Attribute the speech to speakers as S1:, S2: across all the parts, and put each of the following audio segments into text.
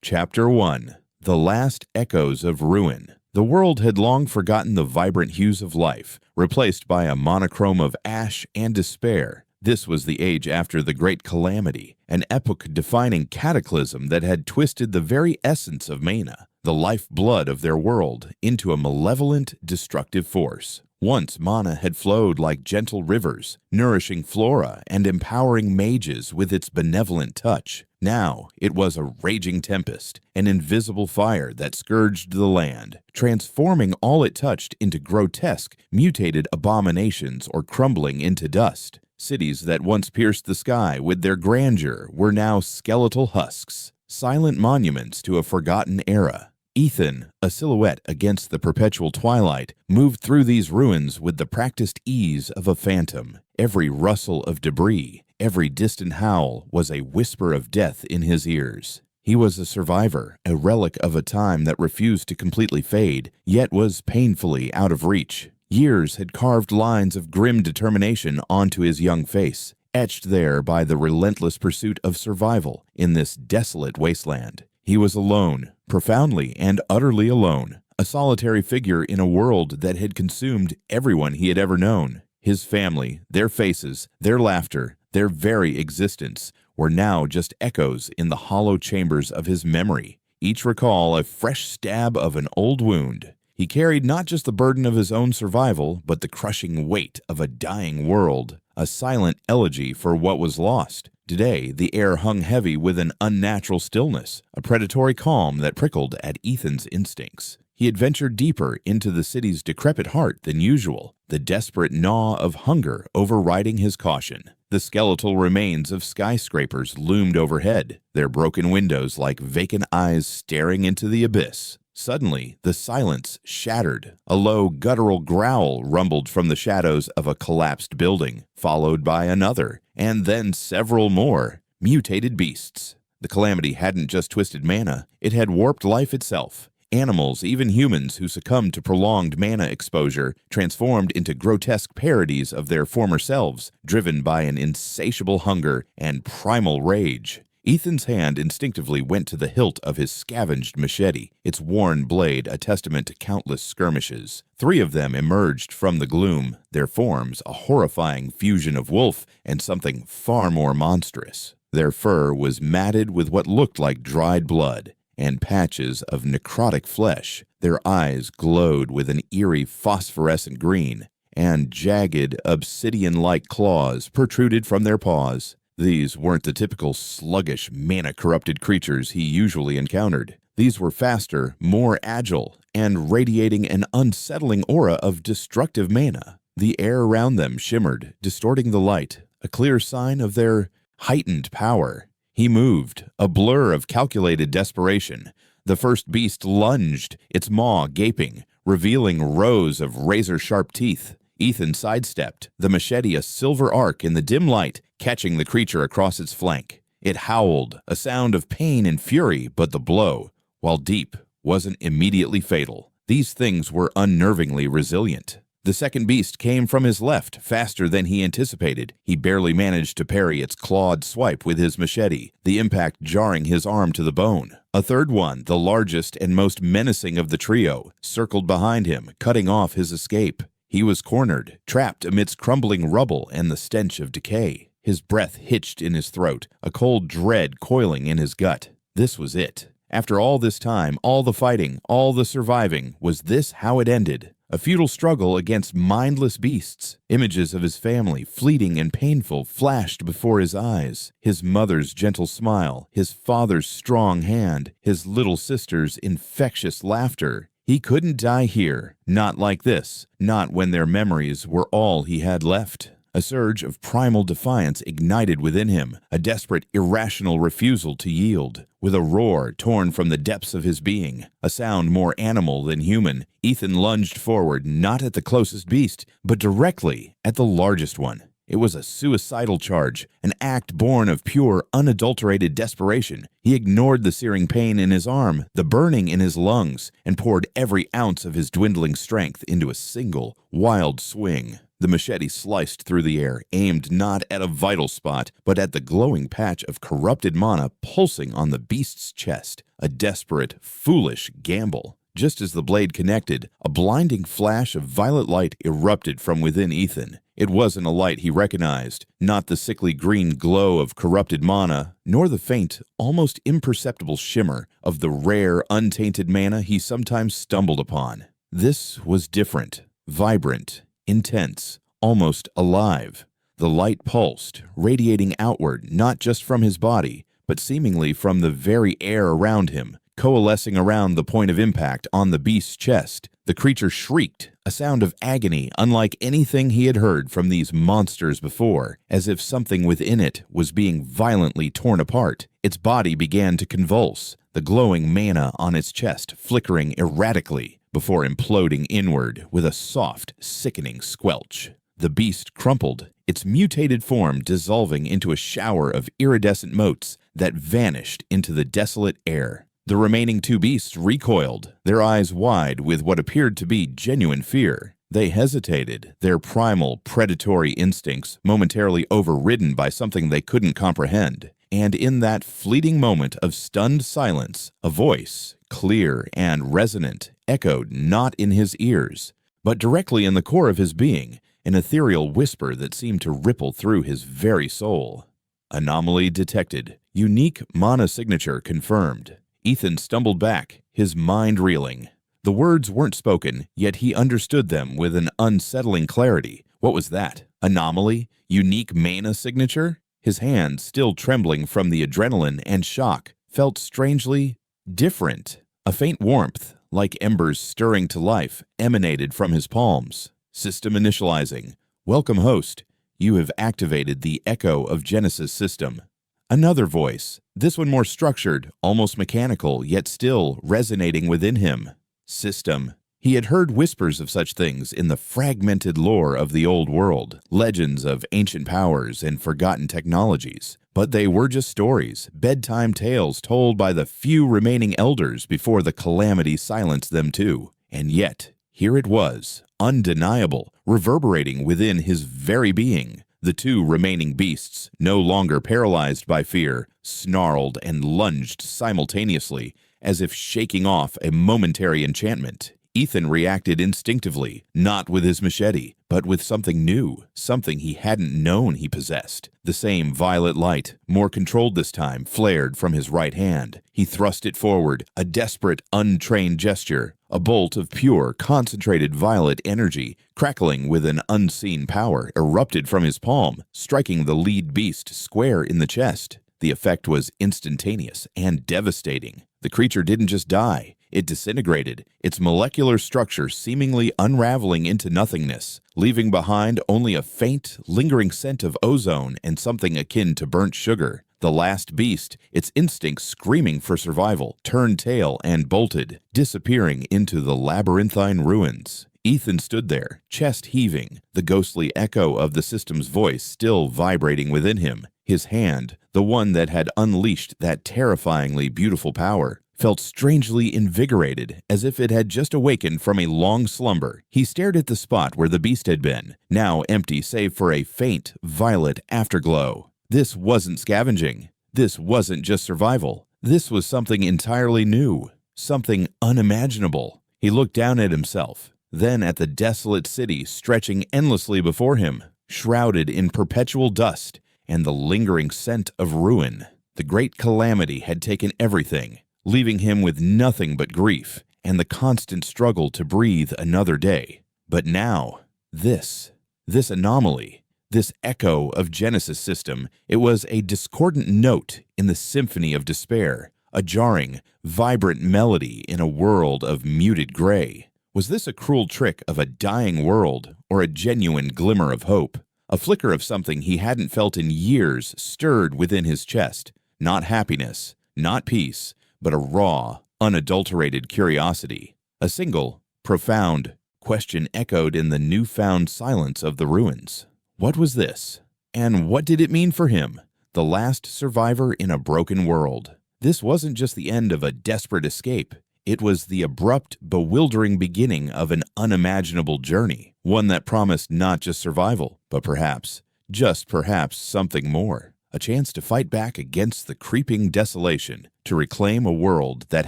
S1: Chapter 1. The Last Echoes of Ruin. The world had long forgotten the vibrant hues of life, replaced by a monochrome of ash and despair. This was the age after the Great Calamity, an epoch-defining cataclysm that had twisted the very essence of Mana, the lifeblood of their world, into a malevolent, destructive force. Once mana had flowed like gentle rivers, nourishing flora and empowering mages with its benevolent touch. Now it was a raging tempest, an invisible fire that scourged the land, transforming all it touched into grotesque, mutated abominations or crumbling into dust. Cities that once pierced the sky with their grandeur were now skeletal husks, silent monuments to a forgotten era. Ethan, a silhouette against the perpetual twilight, moved through these ruins with the practiced ease of a phantom. Every rustle of debris, every distant howl was a whisper of death in his ears. He was a survivor, a relic of a time that refused to completely fade, yet was painfully out of reach. Years had carved lines of grim determination onto his young face, etched there by the relentless pursuit of survival in this desolate wasteland. He was alone, profoundly and utterly alone, a solitary figure in a world that had consumed everyone he had ever known. His family, their faces, their laughter, their very existence were now just echoes in the hollow chambers of his memory, each recall a fresh stab of an old wound. He carried not just the burden of his own survival, but the crushing weight of a dying world, a silent elegy for what was lost. Today, the air hung heavy with an unnatural stillness, a predatory calm that prickled at Ethan's instincts. He had ventured deeper into the city's decrepit heart than usual, the desperate gnaw of hunger overriding his caution. The skeletal remains of skyscrapers loomed overhead, their broken windows like vacant eyes staring into the abyss. Suddenly, the silence shattered. A low, guttural growl rumbled from the shadows of a collapsed building, followed by another, and then several more, mutated beasts. The calamity hadn't just twisted mana, it had warped life itself. Animals, even humans who succumbed to prolonged mana exposure, transformed into grotesque parodies of their former selves, driven by an insatiable hunger and primal rage. Ethan's hand instinctively went to the hilt of his scavenged machete, its worn blade a testament to countless skirmishes. 3 of them emerged from the gloom, their forms a horrifying fusion of wolf and something far more monstrous. Their fur was matted with what looked like dried blood and patches of necrotic flesh. Their eyes glowed with an eerie phosphorescent green, and jagged, obsidian-like claws protruded from their paws. These weren't the typical sluggish, mana-corrupted creatures he usually encountered. These were faster, more agile, and radiating an unsettling aura of destructive mana. The air around them shimmered, distorting the light, a clear sign of their heightened power. He moved, a blur of calculated desperation. The first beast lunged, its maw gaping, revealing rows of razor-sharp teeth. Ethan sidestepped, the machete a silver arc in the dim light, catching the creature across its flank. It howled, a sound of pain and fury, but the blow, while deep, wasn't immediately fatal. These things were unnervingly resilient. The second beast came from his left, faster than he anticipated. He barely managed to parry its clawed swipe with his machete, the impact jarring his arm to the bone. A third one, the largest and most menacing of the trio, circled behind him, cutting off his escape. He was cornered, trapped amidst crumbling rubble and the stench of decay. His breath hitched in his throat, a cold dread coiling in his gut. This was it. After all this time, all the fighting, all the surviving, was this how it ended? A futile struggle against mindless beasts. Images of his family, fleeting and painful, flashed before his eyes. His mother's gentle smile, his father's strong hand, his little sister's infectious laughter. He couldn't die here, not like this, not when their memories were all he had left. A surge of primal defiance ignited within him, a desperate, irrational refusal to yield. With a roar torn from the depths of his being, a sound more animal than human, Ethan lunged forward, not at the closest beast, but directly at the largest one. It was a suicidal charge, an act born of pure, unadulterated desperation. He ignored the searing pain in his arm, the burning in his lungs, and poured every ounce of his dwindling strength into a single, wild swing. The machete sliced through the air, aimed not at a vital spot, but at the glowing patch of corrupted mana pulsing on the beast's chest. A desperate, foolish gamble. Just as the blade connected, a blinding flash of violet light erupted from within Ethan. It wasn't a light he recognized, not the sickly green glow of corrupted mana, nor the faint, almost imperceptible shimmer of the rare, untainted mana he sometimes stumbled upon. This was different, vibrant, intense, almost alive. The light pulsed, radiating outward not just from his body, but seemingly from the very air around him, coalescing around the point of impact on the beast's chest. The creature shrieked, a sound of agony unlike anything he had heard from these monsters before, as if something within it was being violently torn apart. Its body began to convulse, the glowing mana on its chest flickering erratically, before imploding inward with a soft, sickening squelch. The beast crumpled, its mutated form dissolving into a shower of iridescent motes that vanished into the desolate air. The remaining two beasts recoiled, their eyes wide with what appeared to be genuine fear. They hesitated, their primal, predatory instincts momentarily overridden by something they couldn't comprehend. And in that fleeting moment of stunned silence, a voice, clear and resonant, echoed not in his ears, but directly in the core of his being, an ethereal whisper that seemed to ripple through his very soul. Anomaly detected. Unique mana signature confirmed. Ethan stumbled back, his mind reeling. The words weren't spoken, yet he understood them with an unsettling clarity. What was that? Anomaly? Unique mana signature? His hands, still trembling from the adrenaline and shock, felt strangely different. A faint warmth, like embers stirring to life, emanated from his palms. System initializing. Welcome, host. You have activated the Echo of Genesis system. Another voice, this one more structured, almost mechanical, yet still resonating within him. System. He had heard whispers of such things in the fragmented lore of the old world, legends of ancient powers and forgotten technologies. But they were just stories, bedtime tales told by the few remaining elders before the calamity silenced them too. And yet, here it was, undeniable, reverberating within his very being. The two remaining beasts, no longer paralyzed by fear, snarled and lunged simultaneously, as if shaking off a momentary enchantment. Ethan reacted instinctively, not with his machete, but with something new, something he hadn't known he possessed. The same violet light, more controlled this time, flared from his right hand. He thrust it forward, a desperate, untrained gesture. A bolt of pure, concentrated violet energy, crackling with an unseen power, erupted from his palm, striking the lead beast square in the chest. The effect was instantaneous and devastating. The creature didn't just die. It disintegrated, its molecular structure seemingly unraveling into nothingness, leaving behind only a faint, lingering scent of ozone and something akin to burnt sugar. The last beast, its instincts screaming for survival, turned tail and bolted, disappearing into the labyrinthine ruins. Ethan stood there, chest heaving, the ghostly echo of the system's voice still vibrating within him. His hand, the one that had unleashed that terrifyingly beautiful power, felt strangely invigorated, as if it had just awakened from a long slumber. He stared at the spot where the beast had been, now empty save for a faint, violet afterglow. This wasn't scavenging. This wasn't just survival. This was something entirely new, something unimaginable. He looked down at himself, then at the desolate city stretching endlessly before him, shrouded in perpetual dust and the lingering scent of ruin. The great calamity had taken everything, leaving him with nothing but grief and the constant struggle to breathe another day. But now, this anomaly, this echo of Genesis system, it was a discordant note in the symphony of despair, a jarring, vibrant melody in a world of muted gray. Was this a cruel trick of a dying world, or a genuine glimmer of hope? A flicker of something he hadn't felt in years stirred within his chest. Not happiness, not peace, but a raw, unadulterated curiosity. A single, profound question echoed in the newfound silence of the ruins. What was this? And what did it mean for him, the last survivor in a broken world? This wasn't just the end of a desperate escape. It was the abrupt, bewildering beginning of an unimaginable journey, one that promised not just survival, but perhaps, just perhaps, something more. A chance to fight back against the creeping desolation, to reclaim a world that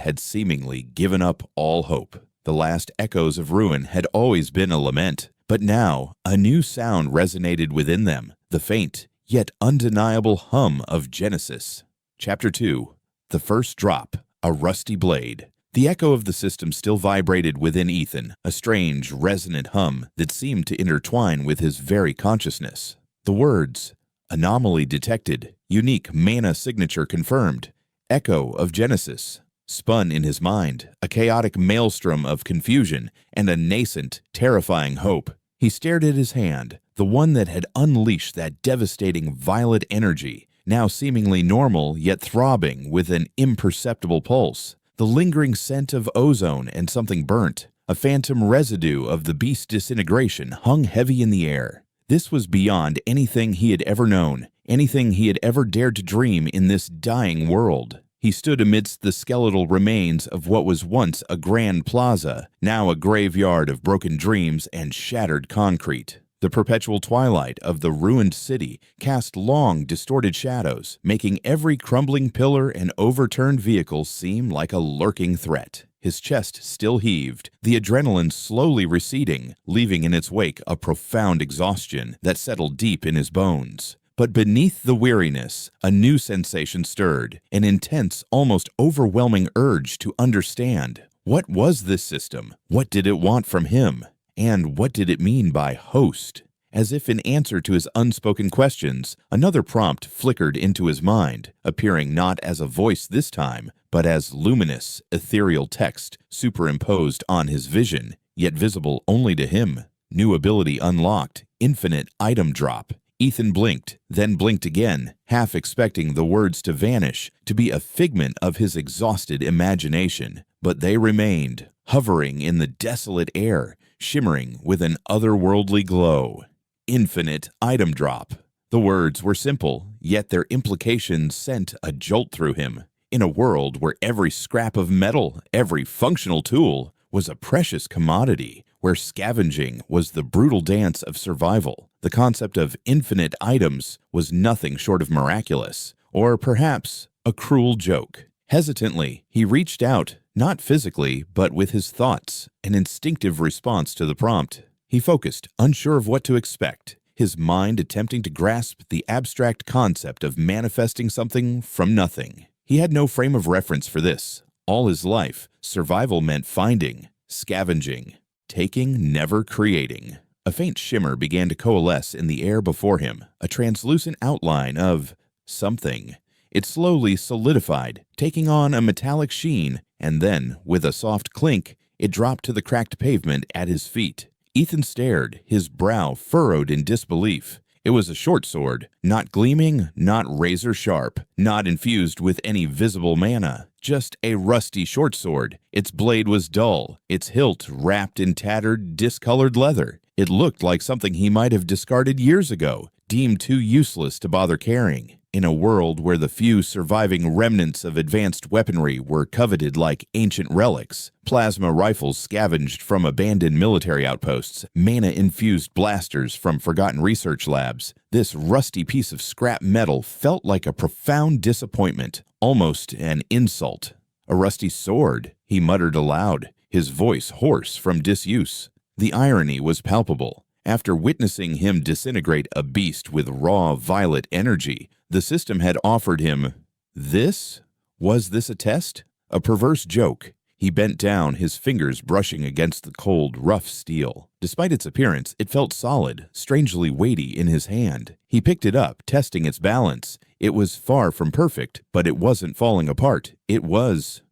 S1: had seemingly given up all hope. The last echoes of ruin had always been a lament, but now a new sound resonated within them, the faint, yet undeniable hum of Genesis. Chapter 2. The First Drop, a Rusty Blade. The echo of the system still vibrated within Ethan, a strange, resonant hum that seemed to intertwine with his very consciousness. The words, anomaly detected, unique mana signature confirmed, echo of Genesis, spun in his mind, a chaotic maelstrom of confusion and a nascent, terrifying hope. He stared at his hand, the one that had unleashed that devastating violet energy, now seemingly normal yet throbbing with an imperceptible pulse. The lingering scent of ozone and something burnt, a phantom residue of the beast's disintegration, hung heavy in the air. This was beyond anything he had ever known, anything he had ever dared to dream in this dying world. He stood amidst the skeletal remains of what was once a grand plaza, now a graveyard of broken dreams and shattered concrete. The perpetual twilight of the ruined city cast long, distorted shadows, making every crumbling pillar and overturned vehicle seem like a lurking threat. His chest still heaved, the adrenaline slowly receding, leaving in its wake a profound exhaustion that settled deep in his bones. But beneath the weariness, a new sensation stirred, an intense, almost overwhelming urge to understand. What was this system? What did it want from him? And what did it mean by host? As if in answer to his unspoken questions, another prompt flickered into his mind, appearing not as a voice this time, but as luminous, ethereal text superimposed on his vision, yet visible only to him. New ability unlocked, infinite item drop. Ethan blinked, then blinked again, half expecting the words to vanish, to be a figment of his exhausted imagination. But they remained, hovering in the desolate air, shimmering with an otherworldly glow. Infinite item drop. The words were simple, yet their implications sent a jolt through him. In a world where every scrap of metal, every functional tool, was a precious commodity, where scavenging was the brutal dance of survival, the concept of infinite items was nothing short of miraculous, or perhaps a cruel joke. Hesitantly, he reached out, not physically, but with his thoughts, an instinctive response to the prompt. He focused, unsure of what to expect, his mind attempting to grasp the abstract concept of manifesting something from nothing. He had no frame of reference for this. All his life, survival meant finding, scavenging, taking, never creating. A faint shimmer began to coalesce in the air before him, a translucent outline of something. It slowly solidified, taking on a metallic sheen, and then, with a soft clink, it dropped to the cracked pavement at his feet. Ethan stared, his brow furrowed in disbelief. It was a short sword, not gleaming, not razor sharp, not infused with any visible mana. Just a rusty short sword. Its blade was dull, its hilt wrapped in tattered, discolored leather. It looked like something he might have discarded years ago, deemed too useless to bother carrying. In a world where the few surviving remnants of advanced weaponry were coveted like ancient relics, plasma rifles scavenged from abandoned military outposts, mana-infused blasters from forgotten research labs, this rusty piece of scrap metal felt like a profound disappointment, almost an insult. A rusty sword, he muttered aloud, his voice hoarse from disuse. The irony was palpable. After witnessing him disintegrate a beast with raw, violet energy, the system had offered him this? Was this a test? A perverse joke? He bent down, his fingers brushing against the cold, rough steel. Despite its appearance, it felt solid, strangely weighty in his hand. He picked it up, testing its balance. It was far from perfect, but it wasn't falling apart. It was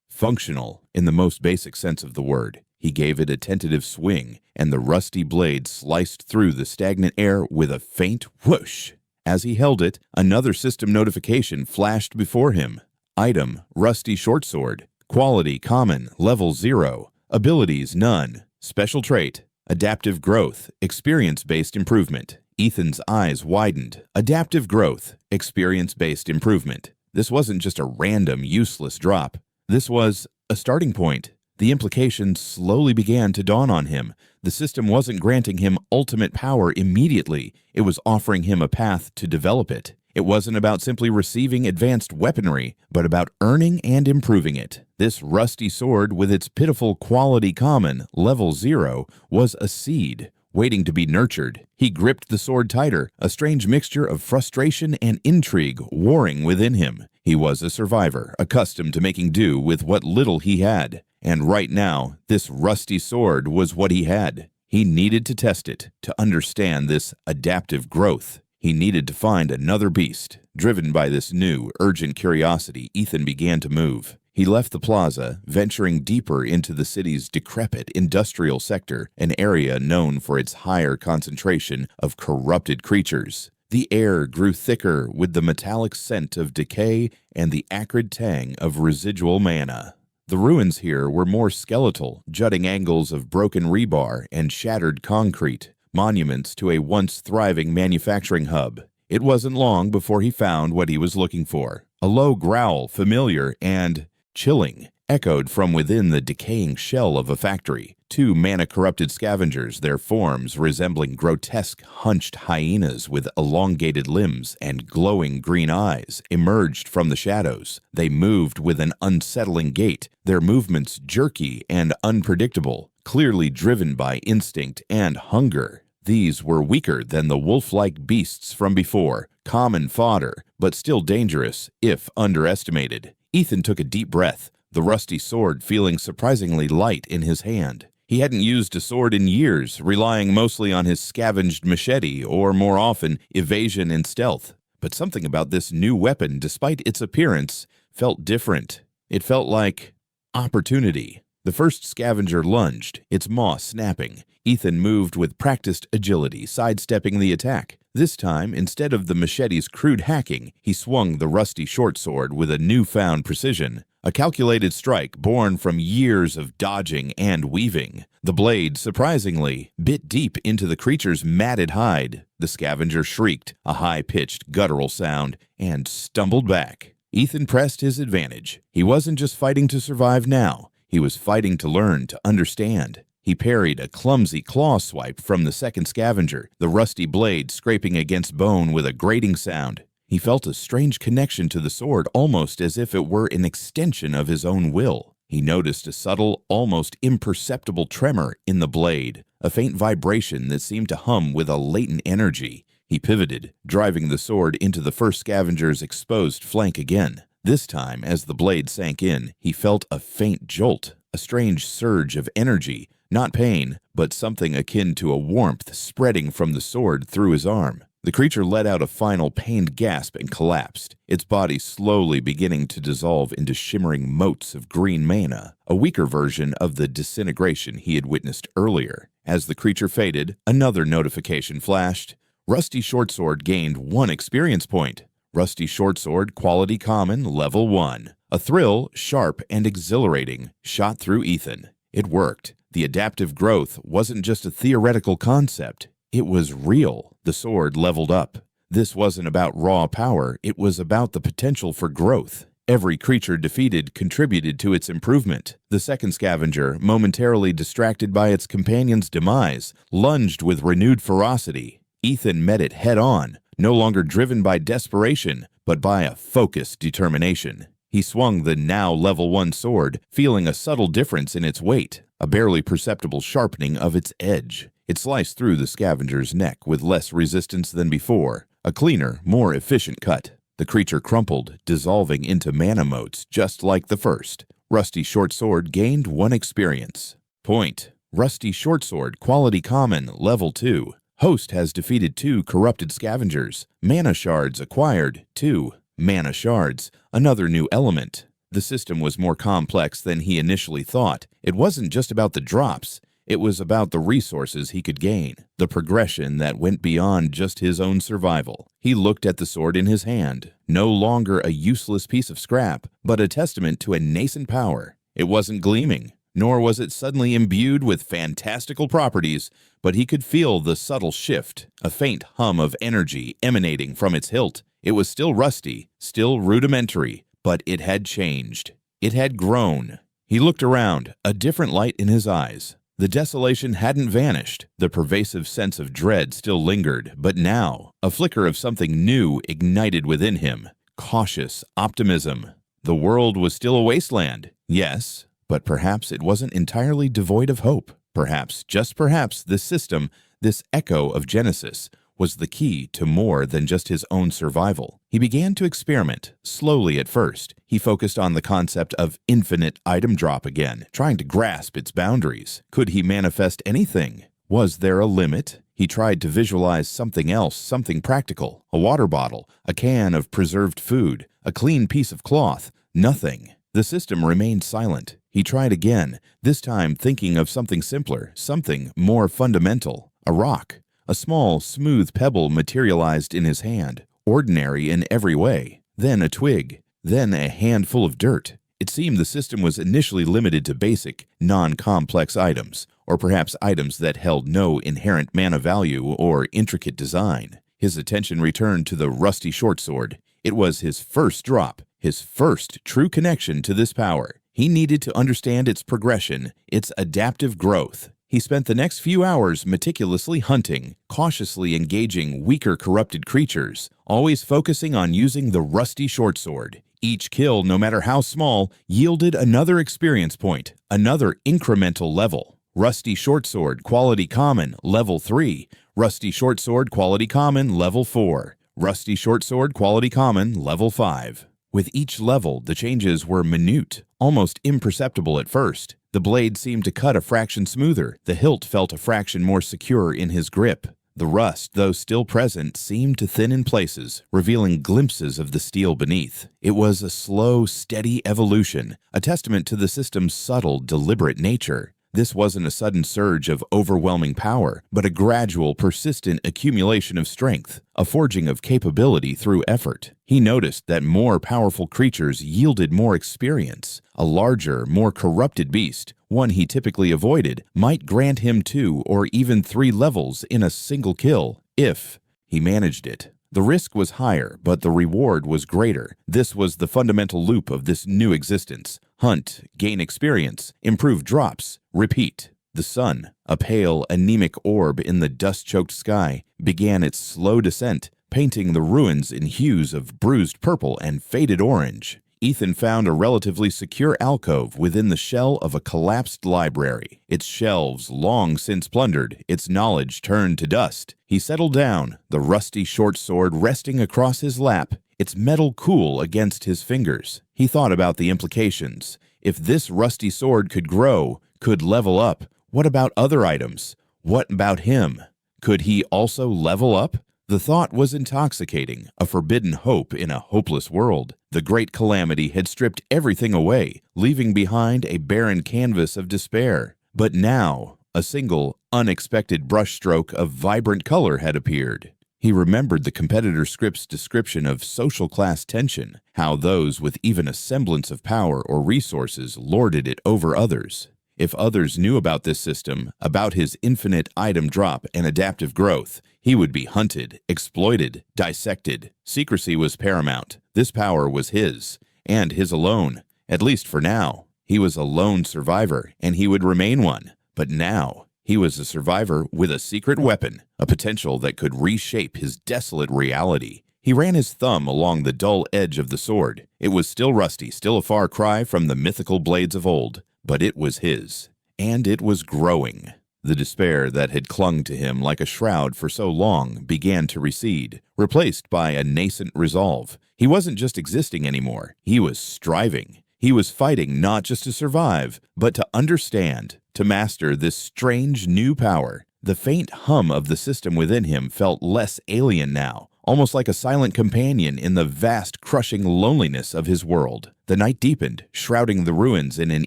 S1: functional, in the most basic sense of the word. He gave it a tentative swing, and the rusty blade sliced through the stagnant air with a faint whoosh. As he held it, another system notification flashed before him. Item, rusty short sword. Quality, common, level 0. Abilities, none. Special trait, adaptive growth, experience-based improvement. Ethan's eyes widened. Adaptive growth, experience-based improvement. This wasn't just a random, useless drop. This was a starting point. The implications slowly began to dawn on him. The system wasn't granting him ultimate power immediately. It was offering him a path to develop it. It wasn't about simply receiving advanced weaponry, but about earning and improving it. This rusty sword, with its pitiful quality common, level 0, was a seed, waiting to be nurtured. He gripped the sword tighter, a strange mixture of frustration and intrigue warring within him. He was a survivor, accustomed to making do with what little he had. And right now, this rusty sword was what he had. He needed to test it, to understand this adaptive growth. He needed to find another beast. Driven by this new, urgent curiosity, Ethan began to move. He left the plaza, venturing deeper into the city's decrepit industrial sector, an area known for its higher concentration of corrupted creatures. The air grew thicker with the metallic scent of decay and the acrid tang of residual mana. The ruins here were more skeletal, jutting angles of broken rebar and shattered concrete, monuments to a once thriving manufacturing hub. It wasn't long before he found what he was looking for. A low growl, familiar and chilling, echoed from within the decaying shell of a factory. Two mana-corrupted scavengers, their forms resembling grotesque, hunched hyenas with elongated limbs and glowing green eyes, emerged from the shadows. They moved with an unsettling gait, their movements jerky and unpredictable, clearly driven by instinct and hunger. These were weaker than the wolf-like beasts from before, common fodder, but still dangerous if underestimated. Ethan took a deep breath, the rusty sword feeling surprisingly light in his hand. He hadn't used a sword in years, relying mostly on his scavenged machete or, more often, evasion and stealth. But something about this new weapon, despite its appearance, felt different. It felt like opportunity. The first scavenger lunged, its maw snapping. Ethan moved with practiced agility, sidestepping the attack. This time, instead of the machete's crude hacking, he swung the rusty short sword with a newfound precision. A calculated strike born from years of dodging and weaving. The blade, surprisingly, bit deep into the creature's matted hide. The scavenger shrieked, a high-pitched, guttural sound, and stumbled back. Ethan pressed his advantage. He wasn't just fighting to survive now. He was fighting to learn, to understand. He parried a clumsy claw swipe from the second scavenger, the rusty blade scraping against bone with a grating sound. He felt a strange connection to the sword, almost as if it were an extension of his own will. He noticed a subtle, almost imperceptible tremor in the blade, a faint vibration that seemed to hum with a latent energy. He pivoted, driving the sword into the first scavenger's exposed flank again. This time, as the blade sank in, he felt a faint jolt, a strange surge of energy, not pain, but something akin to a warmth spreading from the sword through his arm. The creature let out a final pained gasp and collapsed, its body slowly beginning to dissolve into shimmering motes of green mana, a weaker version of the disintegration he had witnessed earlier. As the creature faded, another notification flashed. Rusty Shortsword gained 1 experience point. Rusty Shortsword, quality common, level 1. A thrill, sharp and exhilarating, shot through Ethan. It worked. The adaptive growth wasn't just a theoretical concept. It was real. The sword leveled up. This wasn't about raw power. It was about the potential for growth. Every creature defeated contributed to its improvement. The second scavenger, momentarily distracted by its companion's demise, lunged with renewed ferocity. Ethan met it head-on, no longer driven by desperation, but by a focused determination. He swung the now level 1 sword, feeling a subtle difference in its weight, a barely perceptible sharpening of its edge. It sliced through the scavenger's neck with less resistance than before, a cleaner, more efficient cut. The creature crumpled, dissolving into mana motes just like the first. Rusty Shortsword gained 1 experience point. Rusty Shortsword, quality common, level 2. Host has defeated 2 corrupted scavengers. Mana shards acquired, 2. Mana shards, another new element. The system was more complex than he initially thought. It wasn't just about the drops. It was about the resources he could gain, the progression that went beyond just his own survival. He looked at the sword in his hand, no longer a useless piece of scrap, but a testament to a nascent power. It wasn't gleaming, nor was it suddenly imbued with fantastical properties, but he could feel the subtle shift, a faint hum of energy emanating from its hilt. It was still rusty, still rudimentary, but it had changed. It had grown. He looked around, a different light in his eyes. The desolation hadn't vanished. The pervasive sense of dread still lingered, but now, a flicker of something new ignited within him. Cautious optimism. The world was still a wasteland, yes, but perhaps it wasn't entirely devoid of hope. Perhaps, just perhaps, this system, this echo of Genesis, was the key to more than just his own survival. He began to experiment, slowly at first. He focused on the concept of infinite item drop again, trying to grasp its boundaries. Could he manifest anything? Was there a limit? He tried to visualize something else, something practical. A water bottle, a can of preserved food, a clean piece of cloth. Nothing. The system remained silent. He tried again, this time thinking of something simpler, something more fundamental. A rock. A small, smooth pebble materialized in his hand, ordinary in every way. Then a twig. Then a handful of dirt. It seemed the system was initially limited to basic, non-complex items, or perhaps items that held no inherent mana value or intricate design. His attention returned to the rusty short sword. It was his first drop, his first true connection to this power. He needed to understand its progression, its adaptive growth. He spent the next few hours meticulously hunting, cautiously engaging weaker corrupted creatures, always focusing on using the rusty short sword. Each kill, no matter how small, yielded another experience point, another incremental level. Rusty short sword, quality common, level 3. Rusty short sword, quality common, level 4. Rusty short sword, quality common, level 5. With each level, the changes were minute, almost imperceptible at first. The blade seemed to cut a fraction smoother. The hilt felt a fraction more secure in his grip. The rust, though still present, seemed to thin in places, revealing glimpses of the steel beneath. It was a slow, steady evolution, a testament to the system's subtle, deliberate nature. This wasn't a sudden surge of overwhelming power, but a gradual, persistent accumulation of strength, a forging of capability through effort. He noticed that more powerful creatures yielded more experience. A larger, more corrupted beast, one he typically avoided, might grant him 2 or even 3 levels in a single kill, if he managed it. The risk was higher, but the reward was greater. This was the fundamental loop of this new existence. Hunt, gain experience, improve drops, repeat. The sun, a pale, anemic orb in the dust-choked sky, began its slow descent, painting the ruins in hues of bruised purple and faded orange. Ethan found a relatively secure alcove within the shell of a collapsed library. Its shelves long since plundered, its knowledge turned to dust. He settled down, the rusty short sword resting across his lap, its metal cool against his fingers. He thought about the implications. If this rusty sword could grow, could level up, what about other items? What about him? Could he also level up? The thought was intoxicating, a forbidden hope in a hopeless world. The great calamity had stripped everything away, leaving behind a barren canvas of despair. But now, a single, unexpected brushstroke of vibrant color had appeared. He remembered the competitor script's description of social class tension, how those with even a semblance of power or resources lorded it over others. If others knew about this system, about his infinite item drop and adaptive growth, he would be hunted, exploited, dissected. Secrecy was paramount. This power was his, and his alone, at least for now. He was a lone survivor, and he would remain one. But now, he was a survivor with a secret weapon, a potential that could reshape his desolate reality. He ran his thumb along the dull edge of the sword. It was still rusty, still a far cry from the mythical blades of old. But it was his, and it was growing. The despair that had clung to him like a shroud for so long began to recede, replaced by a nascent resolve. He wasn't just existing anymore, he was striving. He was fighting not just to survive, but to understand, to master this strange new power. The faint hum of the system within him felt less alien now, almost like a silent companion in the vast, crushing loneliness of his world. The night deepened, shrouding the ruins in an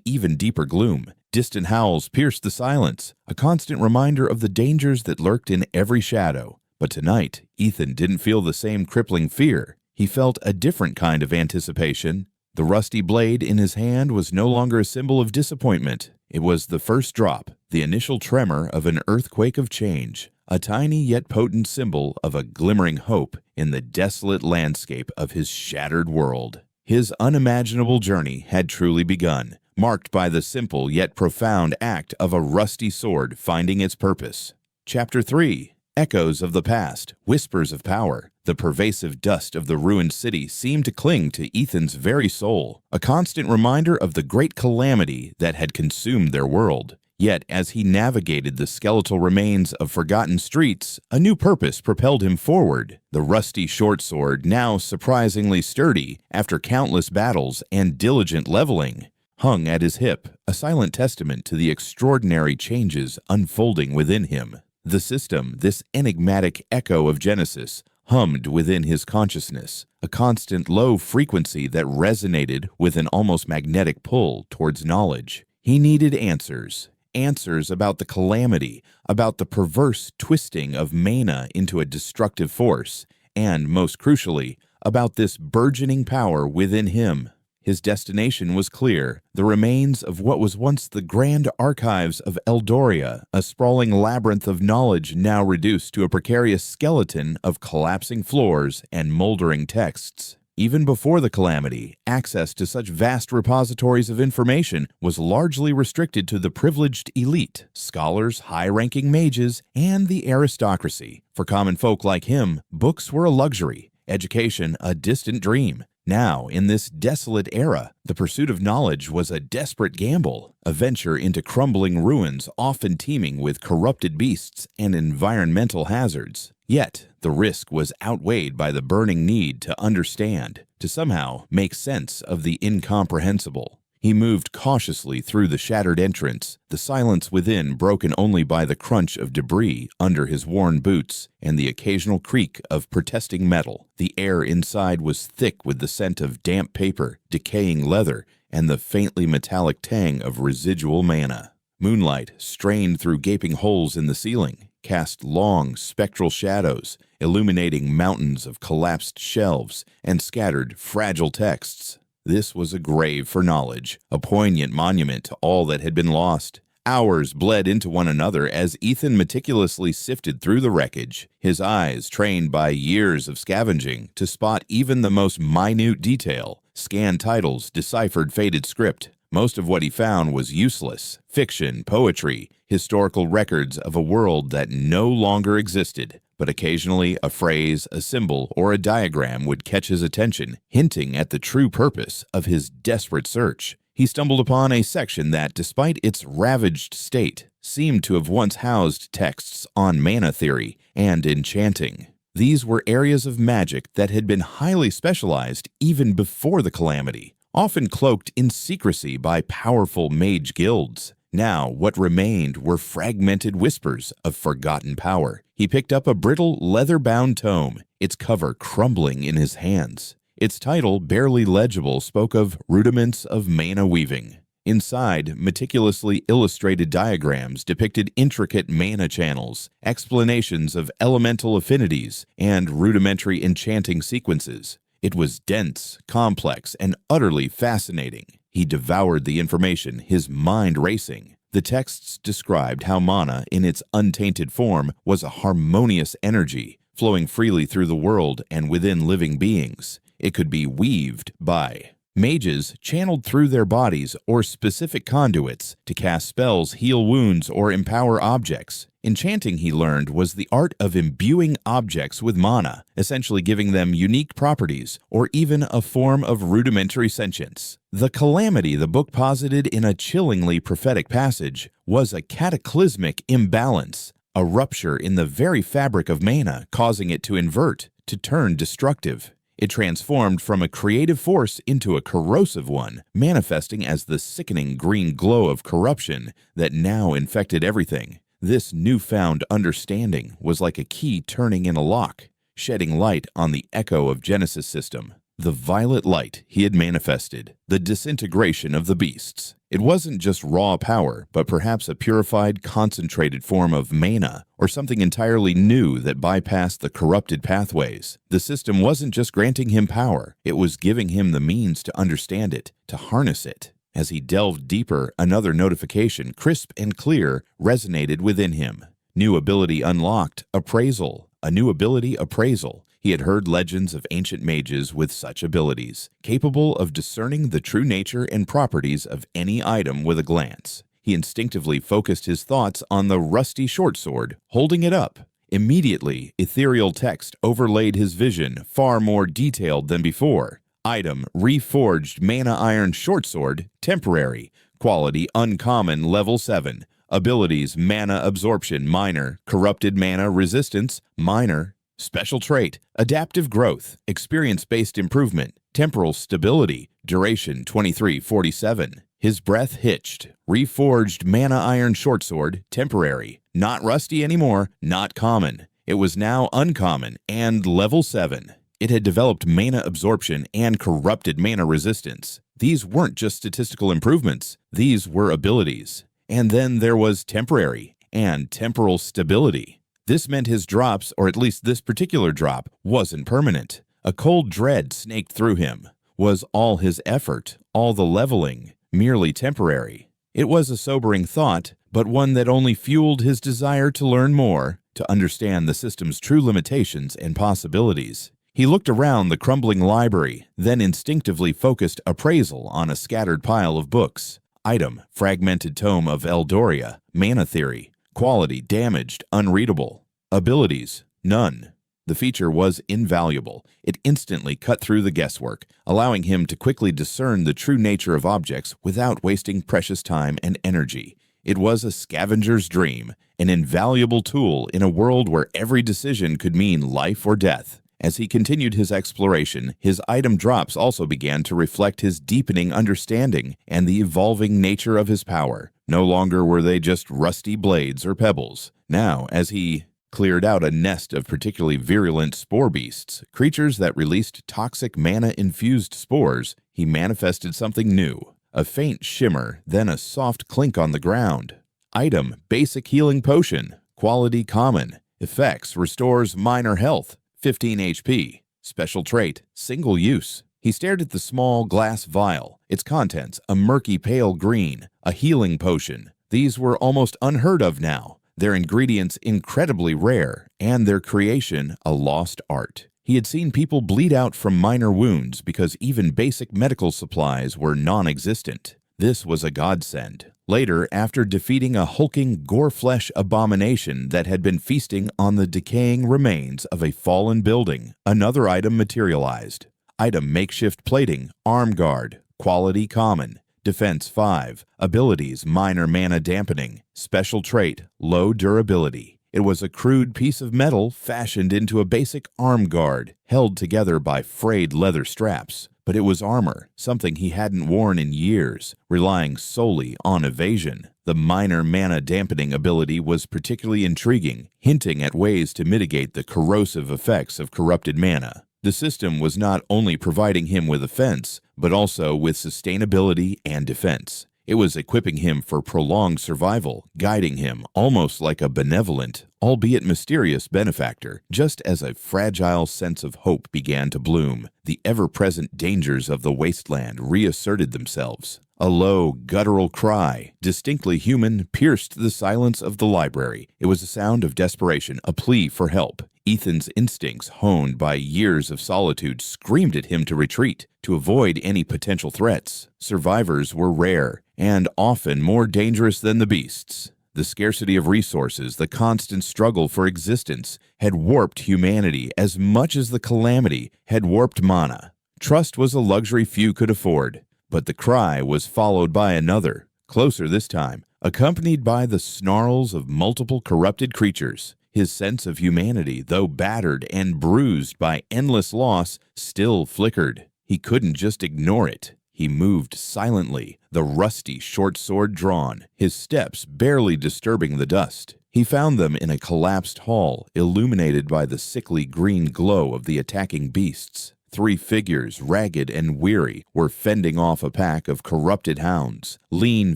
S1: even deeper gloom. Distant howls pierced the silence, a constant reminder of the dangers that lurked in every shadow. But tonight, Ethan didn't feel the same crippling fear. He felt a different kind of anticipation. The rusty blade in his hand was no longer a symbol of disappointment. It was the first drop, the initial tremor of an earthquake of change. A tiny yet potent symbol of a glimmering hope in the desolate landscape of his shattered world. His unimaginable journey had truly begun, marked by the simple yet profound act of a rusty sword finding its purpose. Chapter 3. Echoes of the Past, Whispers of Power. The pervasive dust of the ruined city seemed to cling to Ethan's very soul, a constant reminder of the great calamity that had consumed their world. Yet, as he navigated the skeletal remains of forgotten streets, a new purpose propelled him forward. The rusty short sword, now surprisingly sturdy after countless battles and diligent leveling, hung at his hip, a silent testament to the extraordinary changes unfolding within him. The system, this enigmatic echo of Genesis, hummed within his consciousness, a constant low frequency that resonated with an almost magnetic pull towards knowledge. He needed answers. Answers about the calamity, about the perverse twisting of mana into a destructive force, and, most crucially, about this burgeoning power within him. His destination was clear, the remains of what was once the grand archives of Eldoria, a sprawling labyrinth of knowledge now reduced to a precarious skeleton of collapsing floors and moldering texts. Even before the calamity, access to such vast repositories of information was largely restricted to the privileged elite, scholars, high-ranking mages, and the aristocracy. For common folk like him, books were a luxury, education a distant dream. Now, in this desolate era, the pursuit of knowledge was a desperate gamble, a venture into crumbling ruins often teeming with corrupted beasts and environmental hazards. Yet, the risk was outweighed by the burning need to understand, to somehow make sense of the incomprehensible. He moved cautiously through the shattered entrance, the silence within broken only by the crunch of debris under his worn boots and the occasional creak of protesting metal. The air inside was thick with the scent of damp paper, decaying leather, and the faintly metallic tang of residual mana. Moonlight strained through gaping holes in the ceiling, cast long, spectral shadows, illuminating mountains of collapsed shelves and scattered, fragile texts. This was a grave for knowledge, a poignant monument to all that had been lost. Hours bled into one another as Ethan meticulously sifted through the wreckage, his eyes trained by years of scavenging to spot even the most minute detail, scanned titles, deciphered faded script. Most of what he found was useless, fiction, poetry, historical records of a world that no longer existed. But occasionally a phrase, a symbol, or a diagram would catch his attention, hinting at the true purpose of his desperate search. He stumbled upon a section that, despite its ravaged state, seemed to have once housed texts on mana theory and enchanting. These were areas of magic that had been highly specialized even before the calamity, often cloaked in secrecy by powerful mage guilds. Now, what remained were fragmented whispers of forgotten power. He picked up a brittle, leather-bound tome, its cover crumbling in his hands. Its title, barely legible, spoke of rudiments of mana weaving. Inside, meticulously illustrated diagrams depicted intricate mana channels, explanations of elemental affinities, and rudimentary enchanting sequences. It was dense, complex, and utterly fascinating. He devoured the information, his mind racing. The texts described how mana, in its untainted form, was a harmonious energy, flowing freely through the world and within living beings. It could be weaved by mages, channeled through their bodies or specific conduits to cast spells, heal wounds, or empower objects. Enchanting, he learned, was the art of imbuing objects with mana, essentially giving them unique properties or even a form of rudimentary sentience. The calamity the book posited in a chillingly prophetic passage was a cataclysmic imbalance, a rupture in the very fabric of mana, causing it to invert, to turn destructive. It transformed from a creative force into a corrosive one, manifesting as the sickening green glow of corruption that now infected everything. This newfound understanding was like a key turning in a lock, shedding light on the echo of Genesis system. The violet light he had manifested, the disintegration of the beasts. It wasn't just raw power, but perhaps a purified, concentrated form of mana, or something entirely new that bypassed the corrupted pathways. The system wasn't just granting him power, it was giving him the means to understand it, to harness it. As he delved deeper, another notification, crisp and clear, resonated within him. New ability unlocked, appraisal. A new ability, appraisal. He had heard legends of ancient mages with such abilities, capable of discerning the true nature and properties of any item with a glance. He instinctively focused his thoughts on the rusty short sword, holding it up. Immediately, ethereal text overlaid his vision, far more detailed than before. Item: reforged mana iron short sword, temporary. Quality: uncommon, level 7. Abilities: mana absorption, minor. Corrupted mana resistance, minor. Special trait: adaptive growth, experience-based improvement, temporal stability, duration 2347. His breath hitched. Reforged mana iron short sword, temporary. Not rusty anymore, not common. It was now uncommon and level 7. It had developed mana absorption and corrupted mana resistance. These weren't just statistical improvements, these were abilities. And then there was temporary and temporal stability. This meant his drops, or at least this particular drop, wasn't permanent. A cold dread snaked through him. Was all his effort, all the leveling, merely temporary? It was a sobering thought, but one that only fueled his desire to learn more, to understand the system's true limitations and possibilities. He looked around the crumbling library, then instinctively focused appraisal on a scattered pile of books. Item: fragmented tome of Eldoria, mana theory. Quality: damaged, unreadable. Abilities: none. The feature was invaluable. It instantly cut through the guesswork, allowing him to quickly discern the true nature of objects without wasting precious time and energy. It was a scavenger's dream, an invaluable tool in a world where every decision could mean life or death. As he continued his exploration, his item drops also began to reflect his deepening understanding and the evolving nature of his power. No longer were they just rusty blades or pebbles. Now, as he cleared out a nest of particularly virulent spore beasts, creatures that released toxic mana-infused spores, he manifested something new. A faint shimmer, then a soft clink on the ground. Item: basic healing potion. Quality: common. Effects: restores minor health, 15 HP. Special trait: single use. He stared at the small glass vial, its contents a murky pale green, a healing potion. These were almost unheard of now, their ingredients incredibly rare, and their creation a lost art. He had seen people bleed out from minor wounds because even basic medical supplies were non-existent. This was a godsend. Later, after defeating a hulking gore-flesh abomination that had been feasting on the decaying remains of a fallen building, another item materialized. Item: makeshift plating, arm guard. Quality: common. Defense 5. Abilities: minor mana dampening. Special trait: low durability. It was a crude piece of metal fashioned into a basic arm guard, held together by frayed leather straps. But it was armor, something he hadn't worn in years, relying solely on evasion. The minor mana dampening ability was particularly intriguing, hinting at ways to mitigate the corrosive effects of corrupted mana. The system was not only providing him with offense, but also with sustainability and defense. It was equipping him for prolonged survival, guiding him almost like a benevolent, albeit mysterious benefactor. Just as a fragile sense of hope began to bloom, the ever-present dangers of the wasteland reasserted themselves. A low, guttural cry, distinctly human, pierced the silence of the library. It was a sound of desperation, a plea for help. Ethan's instincts, honed by years of solitude, screamed at him to retreat, to avoid any potential threats. Survivors were rare, and often more dangerous than the beasts. The scarcity of resources, the constant struggle for existence, had warped humanity as much as the calamity had warped mana. Trust was a luxury few could afford, but the cry was followed by another, closer this time, accompanied by the snarls of multiple corrupted creatures. His sense of humanity, though battered and bruised by endless loss, still flickered. He couldn't just ignore it. He moved silently, the rusty short sword drawn, his steps barely disturbing the dust. He found them in a collapsed hall, illuminated by the sickly green glow of the attacking beasts. 3 figures, ragged and weary, were fending off a pack of corrupted hounds, lean,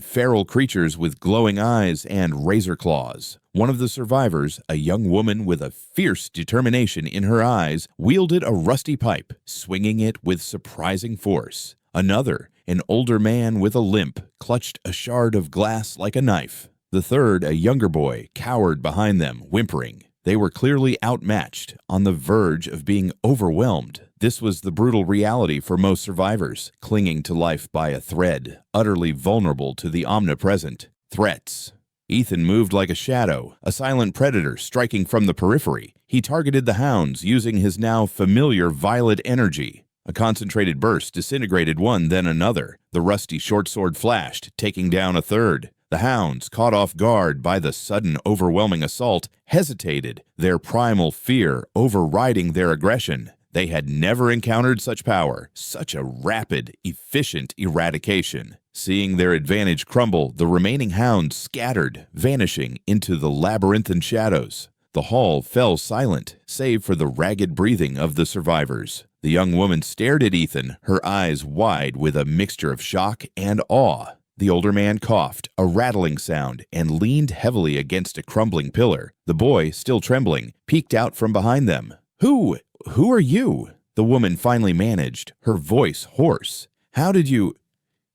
S1: feral creatures with glowing eyes and razor claws. One of the survivors, a young woman with a fierce determination in her eyes, wielded a rusty pipe, swinging it with surprising force. Another, an older man with a limp, clutched a shard of glass like a knife. The third, a younger boy, cowered behind them, whimpering. They were clearly outmatched, on the verge of being overwhelmed. This was the brutal reality for most survivors, clinging to life by a thread, utterly vulnerable to the omnipresent threats. Ethan moved like a shadow, a silent predator striking from the periphery. He targeted the hounds using his now familiar violet energy. A concentrated burst disintegrated one, then another. The rusty short sword flashed, taking down a third. The hounds, caught off guard by the sudden overwhelming assault, hesitated, their primal fear overriding their aggression. They had never encountered such power, such a rapid, efficient eradication. Seeing their advantage crumble, the remaining hounds scattered, vanishing into the labyrinthine shadows. The hall fell silent, save for the ragged breathing of the survivors. The young woman stared at Ethan, her eyes wide with a mixture of shock and awe. The older man coughed, a rattling sound, and leaned heavily against a crumbling pillar. The boy, still trembling, peeked out from behind them. Who are you?" the woman finally managed, her voice hoarse. "How did you—"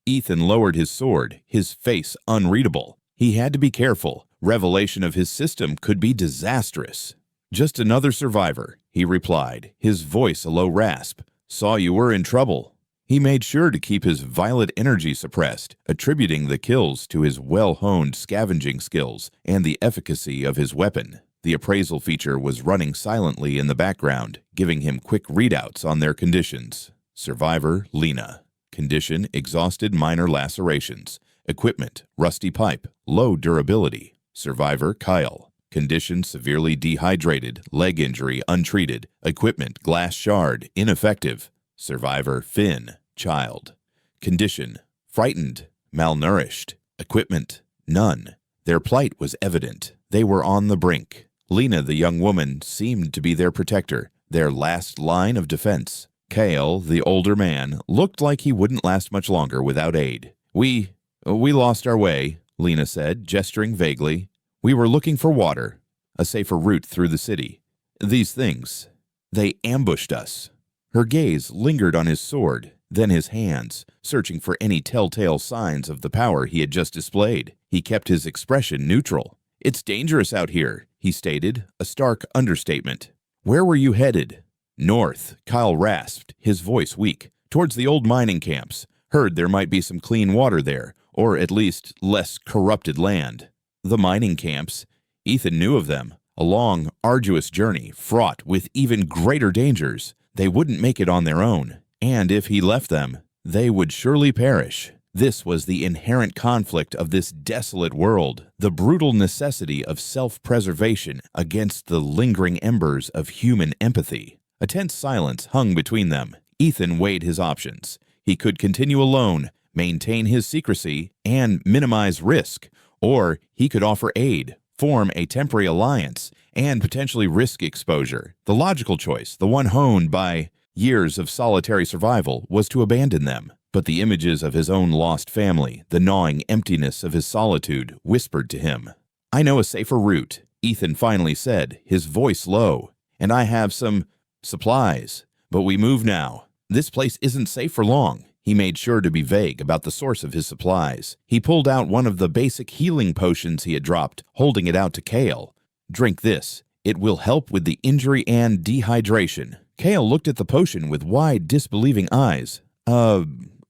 S1: Ethan lowered his sword, his face unreadable. He had to be careful. Revelation of his system could be disastrous. "Just another survivor," he replied, his voice a low rasp. "Saw you were in trouble." He made sure to keep his violet energy suppressed, attributing the kills to his well-honed scavenging skills and the efficacy of his weapon. The appraisal feature was running silently in the background, giving him quick readouts on their conditions. Survivor, Lena. Condition, exhausted minor lacerations. Equipment, rusty pipe, low durability. Survivor, Kyle. Condition, severely dehydrated, leg injury untreated. Equipment, glass shard, ineffective. Survivor, Finn, child. Condition, frightened, malnourished. Equipment, none. Their plight was evident. They were on the brink. Lena, the young woman, seemed to be their protector, their last line of defense. Kale, the older man, looked like he wouldn't last much longer without aid. We lost our way," Lena said, gesturing vaguely. "We were looking for water, a safer route through the city. These things, they ambushed us." Her gaze lingered on his sword, then his hands, searching for any telltale signs of the power he had just displayed. He kept his expression neutral. "It's dangerous out here," he stated, a stark understatement. "Where were you headed?" "North," Kyle rasped, his voice weak. "Towards the old mining camps. Heard there might be some clean water there, or at least less corrupted land." The mining camps. Ethan knew of them. A long, arduous journey, fraught with even greater dangers. They wouldn't make it on their own, and if he left them, they would surely perish. This was the inherent conflict of this desolate world, the brutal necessity of self-preservation against the lingering embers of human empathy. A tense silence hung between them. Ethan weighed his options. He could continue alone, maintain his secrecy, and minimize risk, or he could offer aid, form a temporary alliance, and potentially risk exposure. The logical choice, the one honed by years of solitary survival, was to abandon them. But the images of his own lost family, the gnawing emptiness of his solitude, whispered to him. "I know a safer route," Ethan finally said, his voice low. "And I have some supplies. But we move now. This place isn't safe for long." He made sure to be vague about the source of his supplies. He pulled out one of the basic healing potions he had dropped, holding it out to Kale. "Drink this. It will help with the injury and dehydration." Kale looked at the potion with wide, disbelieving eyes.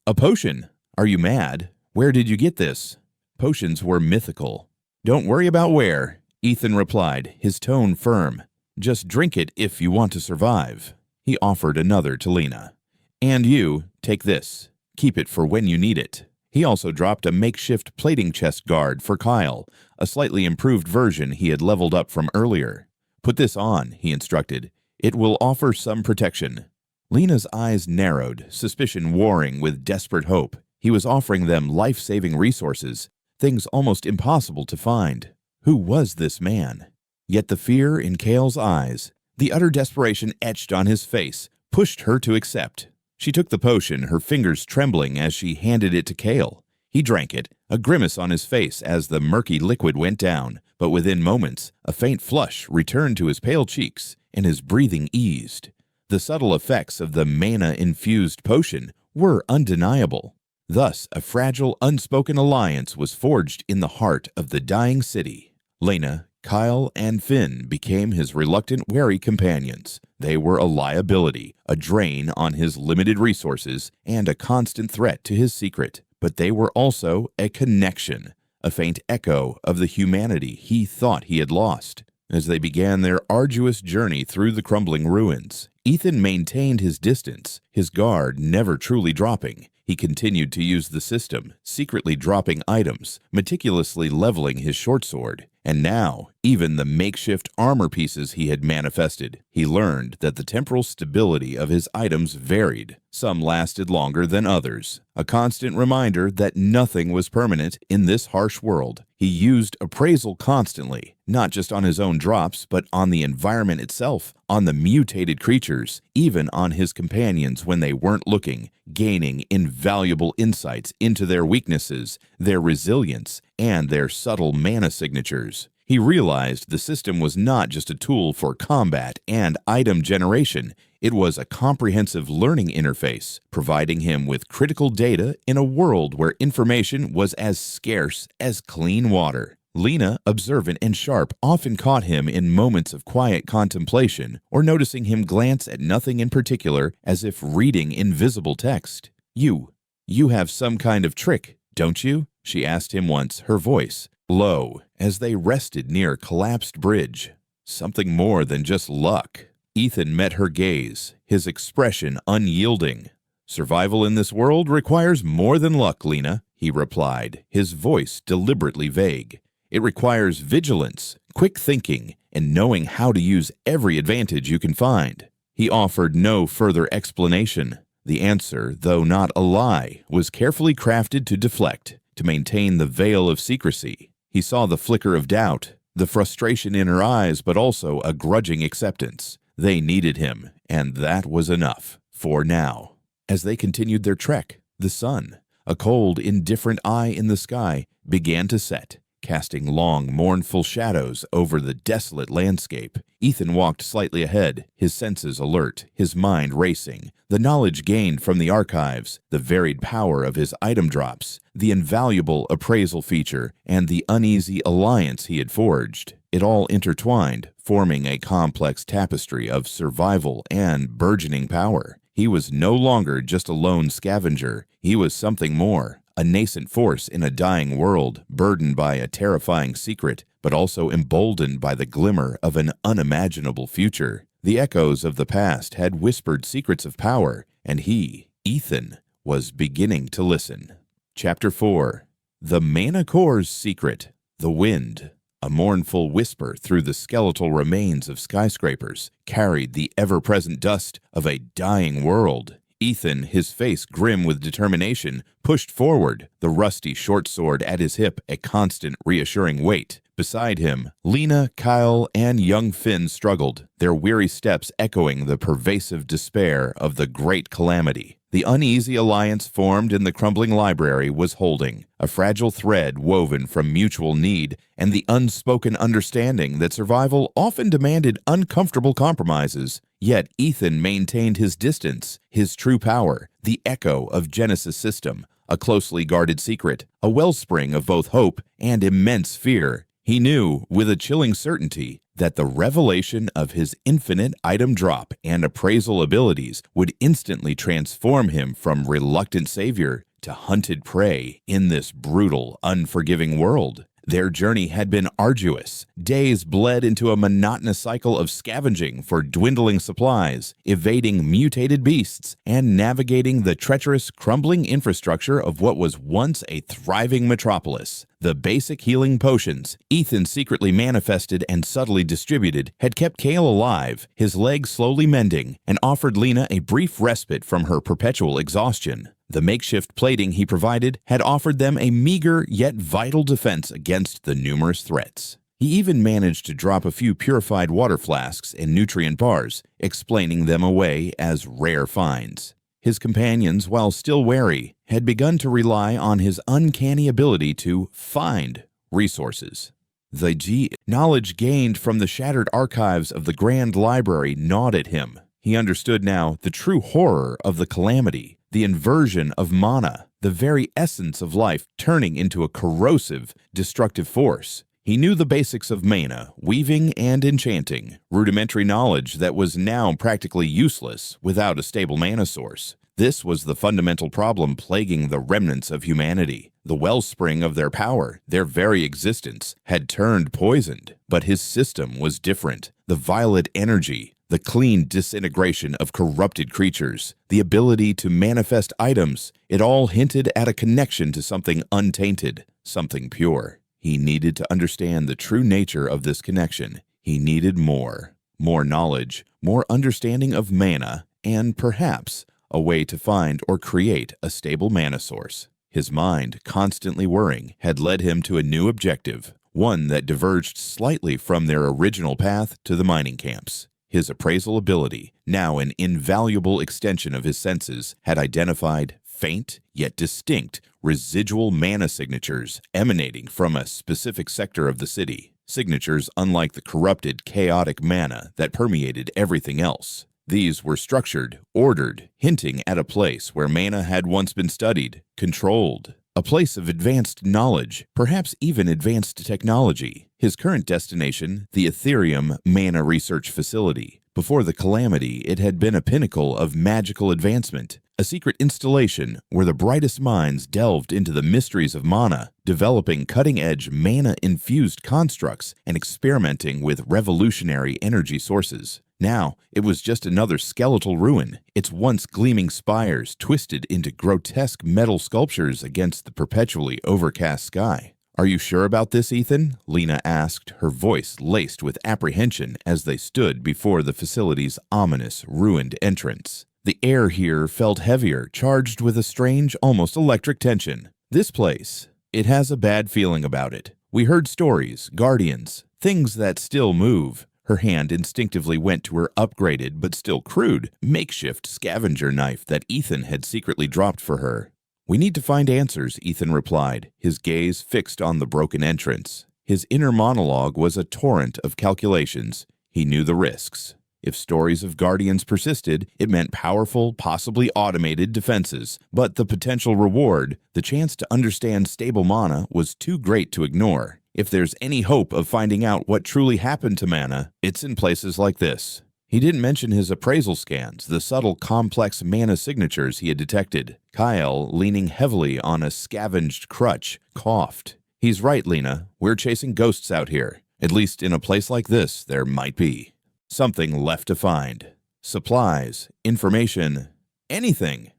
S1: A potion? Are you mad? Where did you get this?" Potions were mythical. "Don't worry about where," Ethan replied, his tone firm. "Just drink it if you want to survive." He offered another to Lena. "And you, take this. Keep it for when you need it." He also dropped a makeshift plating chest guard for Kyle, a slightly improved version he had leveled up from earlier. "Put this on," he instructed. "It will offer some protection." Lena's eyes narrowed, suspicion warring with desperate hope. He was offering them life-saving resources, things almost impossible to find. Who was this man? Yet the fear in Kale's eyes, the utter desperation etched on his face, pushed her to accept. She took the potion, her fingers trembling as she handed it to Kale. He drank it, a grimace on his face as the murky liquid went down, but within moments, a faint flush returned to his pale cheeks, and his breathing eased. The subtle effects of the mana-infused potion were undeniable. Thus, a fragile, unspoken alliance was forged in the heart of the dying city. Lena, Kyle and Finn became his reluctant, wary companions. They were a liability, a drain on his limited resources, and a constant threat to his secret. But they were also a connection, a faint echo of the humanity he thought he had lost. As they began their arduous journey through the crumbling ruins, Ethan maintained his distance, his guard never truly dropping. He continued to use the system, secretly dropping items, meticulously leveling his short sword. And now, even the makeshift armor pieces he had manifested, he learned that the temporal stability of his items varied. Some lasted longer than others, a constant reminder that nothing was permanent in this harsh world. He used appraisal constantly, not just on his own drops, but on the environment itself, on the mutated creatures, even on his companions when they weren't looking, gaining invaluable insights into their weaknesses, their resilience, and their subtle mana signatures. He realized the system was not just a tool for combat and item generation. It was a comprehensive learning interface, providing him with critical data in a world where information was as scarce as clean water. Lena, observant and sharp, often caught him in moments of quiet contemplation or noticing him glance at nothing in particular as if reading invisible text. You have some kind of trick, don't you?" she asked him once, her voice low, as they rested near a collapsed bridge. "Something more than just luck." Ethan met her gaze, his expression unyielding. "Survival in this world requires more than luck, Lena," he replied, his voice deliberately vague. "It requires vigilance, quick thinking, and knowing how to use every advantage you can find." He offered no further explanation. The answer, though not a lie, was carefully crafted to deflect, to maintain the veil of secrecy. He saw the flicker of doubt, the frustration in her eyes, but also a grudging acceptance. They needed him, and that was enough, for now. As they continued their trek, the sun, a cold, indifferent eye in the sky, began to set, casting long, mournful shadows over the desolate landscape. Ethan walked slightly ahead, his senses alert, his mind racing. The knowledge gained from the archives, the varied power of his item drops, the invaluable appraisal feature, and the uneasy alliance he had forged. It all intertwined, forming a complex tapestry of survival and burgeoning power. He was no longer just a lone scavenger. He was something more. A nascent force in a dying world, burdened by a terrifying secret, but also emboldened by the glimmer of an unimaginable future. The echoes of the past had whispered secrets of power, and he, Ethan, was beginning to listen. Chapter 4. The Mana Core's Secret. The Wind. A mournful whisper through the skeletal remains of skyscrapers carried the ever-present dust of a dying world. Ethan, his face grim with determination, pushed forward, the rusty short sword at his hip a constant reassuring weight. Beside him, Lena, Kyle, and young Finn struggled, their weary steps echoing the pervasive despair of the great calamity. The uneasy alliance formed in the crumbling library was holding, a fragile thread woven from mutual need and the unspoken understanding that survival often demanded uncomfortable compromises. Yet Ethan maintained his distance, his true power, the echo of Genesis' system, a closely guarded secret, a wellspring of both hope and immense fear. He knew, with a chilling certainty, that the revelation of his infinite item drop and appraisal abilities would instantly transform him from reluctant savior to hunted prey in this brutal, unforgiving world. Their journey had been arduous. Days bled into a monotonous cycle of scavenging for dwindling supplies, evading mutated beasts, and navigating the treacherous, crumbling infrastructure of what was once a thriving metropolis. The basic healing potions Ethan secretly manifested and subtly distributed had kept Kale alive, his legs slowly mending, and offered Lena a brief respite from her perpetual exhaustion. The makeshift plating he provided had offered them a meager yet vital defense against the numerous threats. He even managed to drop a few purified water flasks and nutrient bars, explaining them away as rare finds. His companions, while still wary, had begun to rely on his uncanny ability to find resources. The knowledge gained from the shattered archives of the Grand Library gnawed at him. He understood now the true horror of the calamity, the inversion of mana, the very essence of life turning into a corrosive, destructive force. He knew the basics of mana, weaving and enchanting, rudimentary knowledge that was now practically useless without a stable mana source. This was the fundamental problem plaguing the remnants of humanity. The wellspring of their power, their very existence, had turned poisoned. But his system was different. The violet energy, the clean disintegration of corrupted creatures, the ability to manifest items, it all hinted at a connection to something untainted, something pure. He needed to understand the true nature of this connection. He needed more knowledge, more understanding of mana, and perhaps a way to find or create a stable mana source. His mind, constantly worrying, had led him to a new objective, one that diverged slightly from their original path to the mining camps. His appraisal ability, now an invaluable extension of his senses, had identified faint yet distinct residual mana signatures emanating from a specific sector of the city. Signatures unlike the corrupted, chaotic mana that permeated everything else. These were structured, ordered, hinting at a place where mana had once been studied, controlled. A place of advanced knowledge, perhaps even advanced technology. His current destination, the Ethereum Mana Research Facility. Before the calamity, it had been a pinnacle of magical advancement, a secret installation where the brightest minds delved into the mysteries of mana, developing cutting-edge mana-infused constructs and experimenting with revolutionary energy sources. Now, it was just another skeletal ruin, its once gleaming spires twisted into grotesque metal sculptures against the perpetually overcast sky. "Are you sure about this, Ethan?" Lena asked, her voice laced with apprehension as they stood before the facility's ominous, ruined entrance. The air here felt heavier, charged with a strange, almost electric tension. "This place, it has a bad feeling about it. We heard stories, guardians, things that still move." Her hand instinctively went to her upgraded but still crude makeshift scavenger knife that Ethan had secretly dropped for her. "We need to find answers," Ethan replied, his gaze fixed on the broken entrance. His inner monologue was a torrent of calculations. He knew the risks. If stories of guardians persisted, it meant powerful, possibly automated defenses. But the potential reward, the chance to understand stable mana, was too great to ignore. If there's any hope of finding out what truly happened to mana, it's in places like this. He didn't mention his appraisal scans, the subtle, complex mana signatures he had detected. Kyle, leaning heavily on a scavenged crutch, coughed. "He's right, Lena. We're chasing ghosts out here. At least in a place like this, there might be. Something left to find. Supplies, information, anything."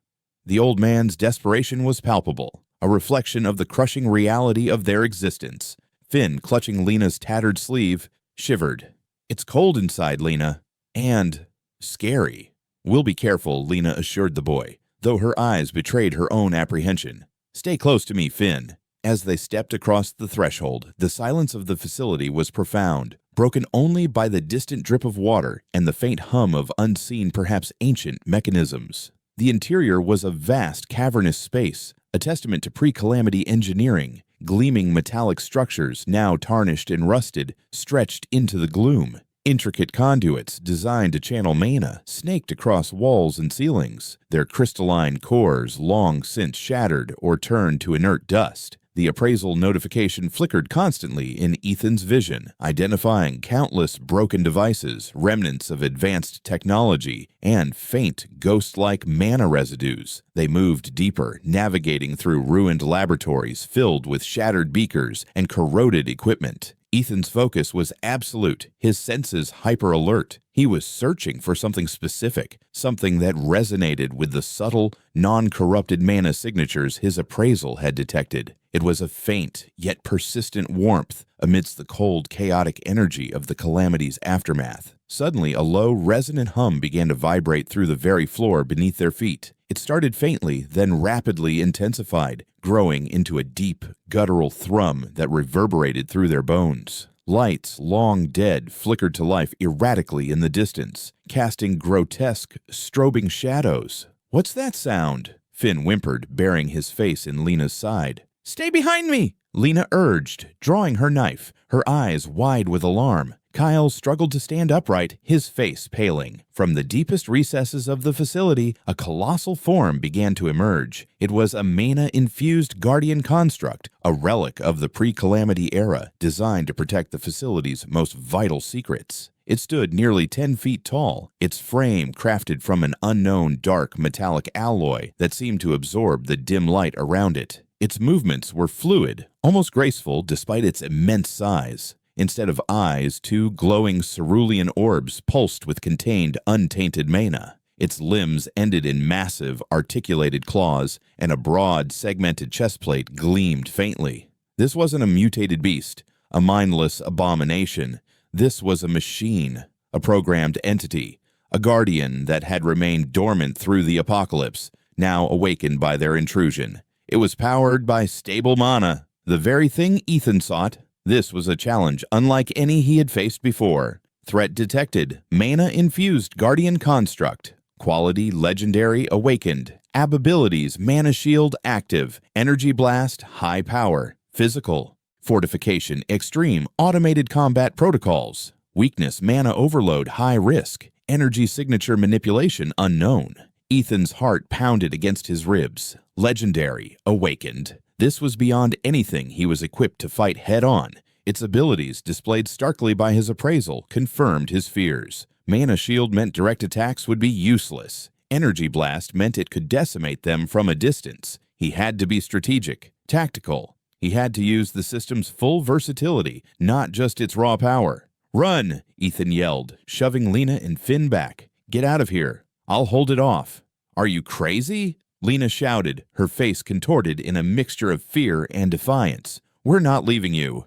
S1: The old man's desperation was palpable, a reflection of the crushing reality of their existence. Finn, clutching Lena's tattered sleeve, shivered. "It's cold inside, Lena. And scary." "We'll be careful," Lena assured the boy, though her eyes betrayed her own apprehension. "Stay close to me, Finn." As they stepped across the threshold, the silence of the facility was profound, broken only by the distant drip of water and the faint hum of unseen, perhaps ancient, mechanisms. The interior was a vast, cavernous space, a testament to pre-calamity engineering. Gleaming metallic structures, now tarnished and rusted, stretched into the gloom. Intricate conduits, designed to channel mana, snaked across walls and ceilings, their crystalline cores long since shattered or turned to inert dust. The appraisal notification flickered constantly in Ethan's vision, identifying countless broken devices, remnants of advanced technology, and faint, ghost-like mana residues. They moved deeper, navigating through ruined laboratories filled with shattered beakers and corroded equipment. Ethan's focus was absolute, his senses hyper-alert. He was searching for something specific, something that resonated with the subtle, non-corrupted mana signatures his appraisal had detected. It was a faint, yet persistent warmth amidst the cold, chaotic energy of the calamity's aftermath. Suddenly, a low, resonant hum began to vibrate through the very floor beneath their feet. It started faintly, then rapidly intensified, growing into a deep, guttural thrum that reverberated through their bones. Lights, long dead, flickered to life erratically in the distance, casting grotesque, strobing shadows. "What's that sound?" Finn whimpered, burying his face in Lena's side. "Stay behind me!" Lena urged, drawing her knife, her eyes wide with alarm. Kyle struggled to stand upright, his face paling. From the deepest recesses of the facility, a colossal form began to emerge. It was a mana-infused guardian construct, a relic of the pre-calamity era, designed to protect the facility's most vital secrets. It stood nearly 10 feet tall, its frame crafted from an unknown dark metallic alloy that seemed to absorb the dim light around it. Its movements were fluid, almost graceful despite its immense size. Instead of eyes, two glowing cerulean orbs pulsed with contained, untainted mana. Its limbs ended in massive, articulated claws, and a broad, segmented chestplate gleamed faintly. This wasn't a mutated beast, a mindless abomination. This was a machine, a programmed entity, a guardian that had remained dormant through the apocalypse, now awakened by their intrusion. It was powered by stable mana, the very thing Ethan sought. This was a challenge unlike any he had faced before. Threat detected. Mana-infused Guardian Construct. Quality Legendary Awakened. Ab abilities Mana Shield active. Energy Blast high power. Physical. Fortification Extreme. Automated Combat Protocols. Weakness Mana Overload high risk. Energy Signature Manipulation unknown. Ethan's heart pounded against his ribs. Legendary Awakened. This was beyond anything he was equipped to fight head-on. Its abilities, displayed starkly by his appraisal, confirmed his fears. Mana Shield meant direct attacks would be useless. Energy Blast meant it could decimate them from a distance. He had to be strategic, tactical. He had to use the system's full versatility, not just its raw power. "Run!" Ethan yelled, shoving Lena and Finn back. "Get out of here. I'll hold it off." "Are you crazy?" Lena shouted, her face contorted in a mixture of fear and defiance. "We're not leaving you.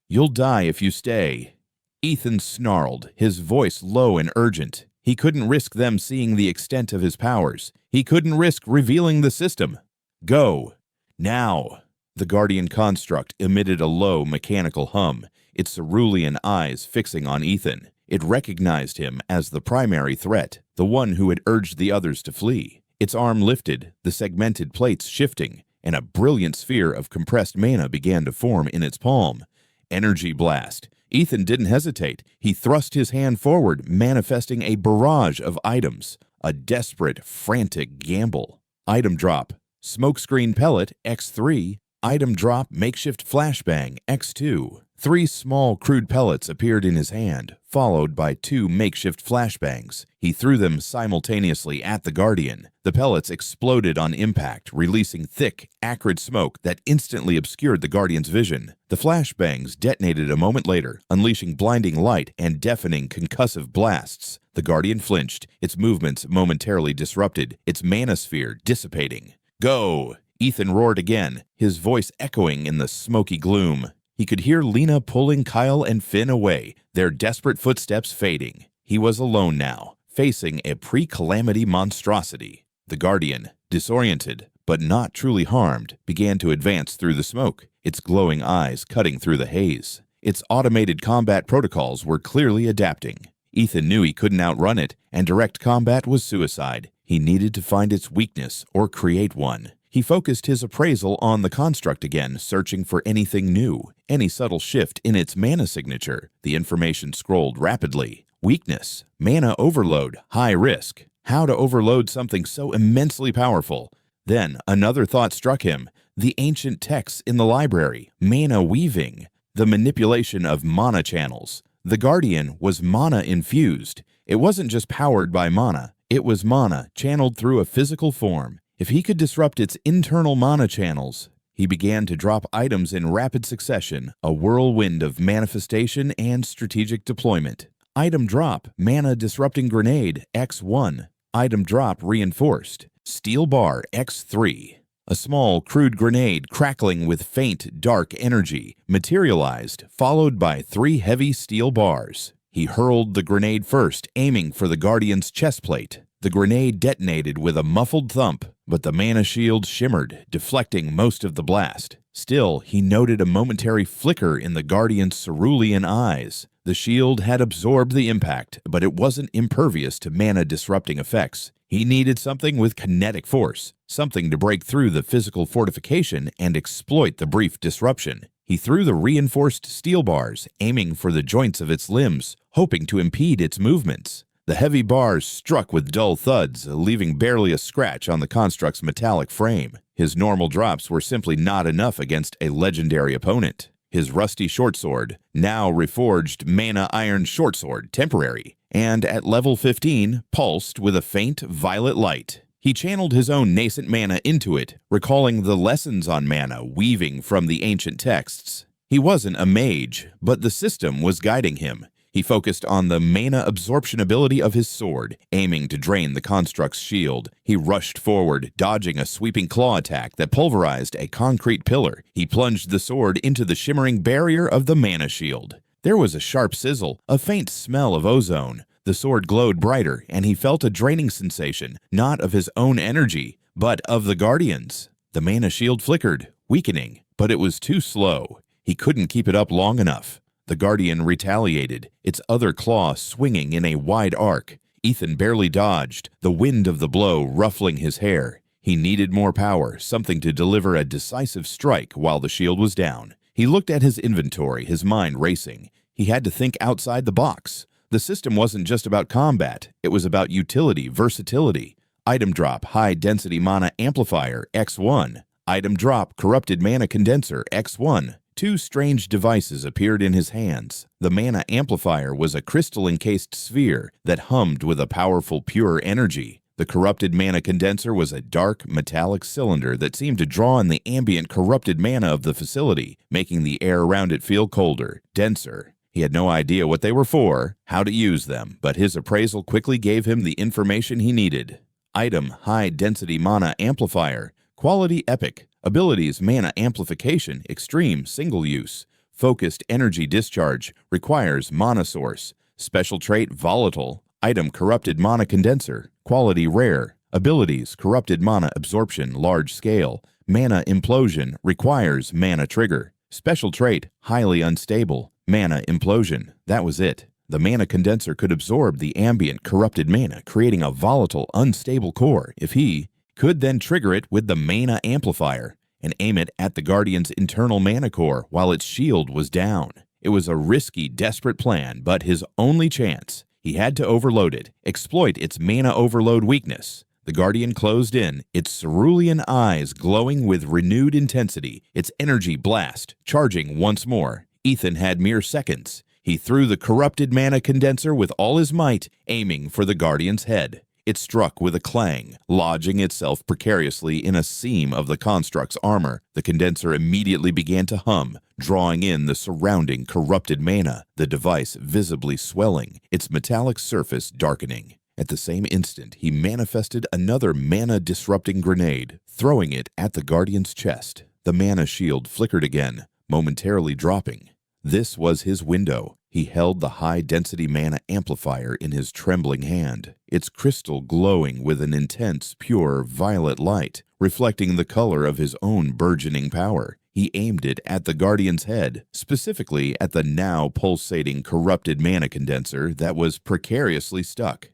S1: You'll die if you stay." Ethan snarled, his voice low and urgent. He couldn't risk them seeing the extent of his powers. He couldn't risk revealing the system. "Go. Now." The Guardian Construct emitted a low mechanical hum, its cerulean eyes fixing on Ethan. It recognized him as the primary threat, the one who had urged the others to flee. Its arm lifted, the segmented plates shifting, and a brilliant sphere of compressed mana began to form in its palm. Energy Blast. Ethan didn't hesitate. He thrust his hand forward, manifesting a barrage of items. A desperate, frantic gamble. Item drop. Smokescreen pellet, X3. Item drop, makeshift flashbang, X2. 3 small crude pellets appeared in his hand, followed by 2 makeshift flashbangs. He threw them simultaneously at the Guardian. The pellets exploded on impact, releasing thick, acrid smoke that instantly obscured the Guardian's vision. The flashbangs detonated a moment later, unleashing blinding light and deafening concussive blasts. The Guardian flinched, its movements momentarily disrupted, its manosphere dissipating. "Go!" Ethan roared again, his voice echoing in the smoky gloom. He could hear Lena pulling Kyle and Finn away, their desperate footsteps fading. He was alone now, facing a pre-calamity monstrosity. The Guardian, disoriented, but not truly harmed, began to advance through the smoke, its glowing eyes cutting through the haze. Its automated combat protocols were clearly adapting. Ethan knew he couldn't outrun it, and direct combat was suicide. He needed to find its weakness or create one. He focused his appraisal on the construct again, searching for anything new, any subtle shift in its mana signature. The information scrolled rapidly. Weakness, mana overload, high risk. How to overload something so immensely powerful? Then another thought struck him. The ancient texts in the library, mana weaving, the manipulation of mana channels. The Guardian was mana infused. It wasn't just powered by mana. It was mana channeled through a physical form. If he could disrupt its internal mana channels, he began to drop items in rapid succession, a whirlwind of manifestation and strategic deployment. Item drop, mana disrupting grenade, X1. Item drop reinforced, steel bar, X3. A small, crude grenade crackling with faint, dark energy materialized, followed by 3 heavy steel bars. He hurled the grenade first, aiming for the Guardian's chestplate. The grenade detonated with a muffled thump, but the mana shield shimmered, deflecting most of the blast. Still, he noted a momentary flicker in the Guardian's cerulean eyes. The shield had absorbed the impact, but it wasn't impervious to mana-disrupting effects. He needed something with kinetic force, something to break through the physical fortification and exploit the brief disruption. He threw the reinforced steel bars, aiming for the joints of its limbs, hoping to impede its movements. The heavy bars struck with dull thuds, leaving barely a scratch on the construct's metallic frame. His normal drops were simply not enough against a legendary opponent. His rusty shortsword, now reforged mana iron shortsword, temporary, and at level 15, pulsed with a faint violet light. He channeled his own nascent mana into it, recalling the lessons on mana weaving from the ancient texts. He wasn't a mage, but the system was guiding him. He focused on the mana absorption ability of his sword, aiming to drain the construct's shield. He rushed forward, dodging a sweeping claw attack that pulverized a concrete pillar. He plunged the sword into the shimmering barrier of the mana shield. There was a sharp sizzle, a faint smell of ozone. The sword glowed brighter, and he felt a draining sensation, not of his own energy, but of the Guardian's. The mana shield flickered, weakening, but it was too slow. He couldn't keep it up long enough. The Guardian retaliated, its other claw swinging in a wide arc. Ethan barely dodged, the wind of the blow ruffling his hair. He needed more power, something to deliver a decisive strike while the shield was down. He looked at his inventory, his mind racing. He had to think outside the box. The system wasn't just about combat, it was about utility, versatility. Item drop, high density mana amplifier, X1. Item drop, corrupted mana condenser, X1. Two strange devices appeared in his hands. The mana amplifier was a crystal-encased sphere that hummed with a powerful, pure energy. The corrupted mana condenser was a dark, metallic cylinder that seemed to draw in the ambient corrupted mana of the facility, making the air around it feel colder, denser. He had no idea what they were for, how to use them, but his appraisal quickly gave him the information he needed. Item, high-density mana amplifier. Quality, epic. Abilities, mana amplification, extreme, single use. Focused energy discharge, requires mana source. Special trait, volatile. Item, corrupted mana condenser. Quality, rare. Abilities, corrupted mana absorption, large scale. Mana implosion, requires mana trigger. Special trait, highly unstable. Mana implosion. That was it. The mana condenser could absorb the ambient corrupted mana, creating a volatile, unstable core. If he could then trigger it with the mana amplifier and aim it at the Guardian's internal mana core while its shield was down. It was a risky, desperate plan, but his only chance. He had to overload it, exploit its mana overload weakness. The Guardian closed in, its cerulean eyes glowing with renewed intensity, its energy blast, charging once more. Ethan had mere seconds. He threw the corrupted mana condenser with all his might, aiming for the Guardian's head. It struck with a clang, lodging itself precariously in a seam of the construct's armor. The condenser immediately began to hum, drawing in the surrounding corrupted mana, the device visibly swelling, its metallic surface darkening. At the same instant, he manifested another mana-disrupting grenade, throwing it at the Guardian's chest. The mana shield flickered again, momentarily dropping. This was his window. He held the high-density mana amplifier in his trembling hand, its crystal glowing with an intense, pure violet light, reflecting the color of his own burgeoning power. He aimed it at the Guardian's head, specifically at the now pulsating corrupted mana condenser that was precariously stuck.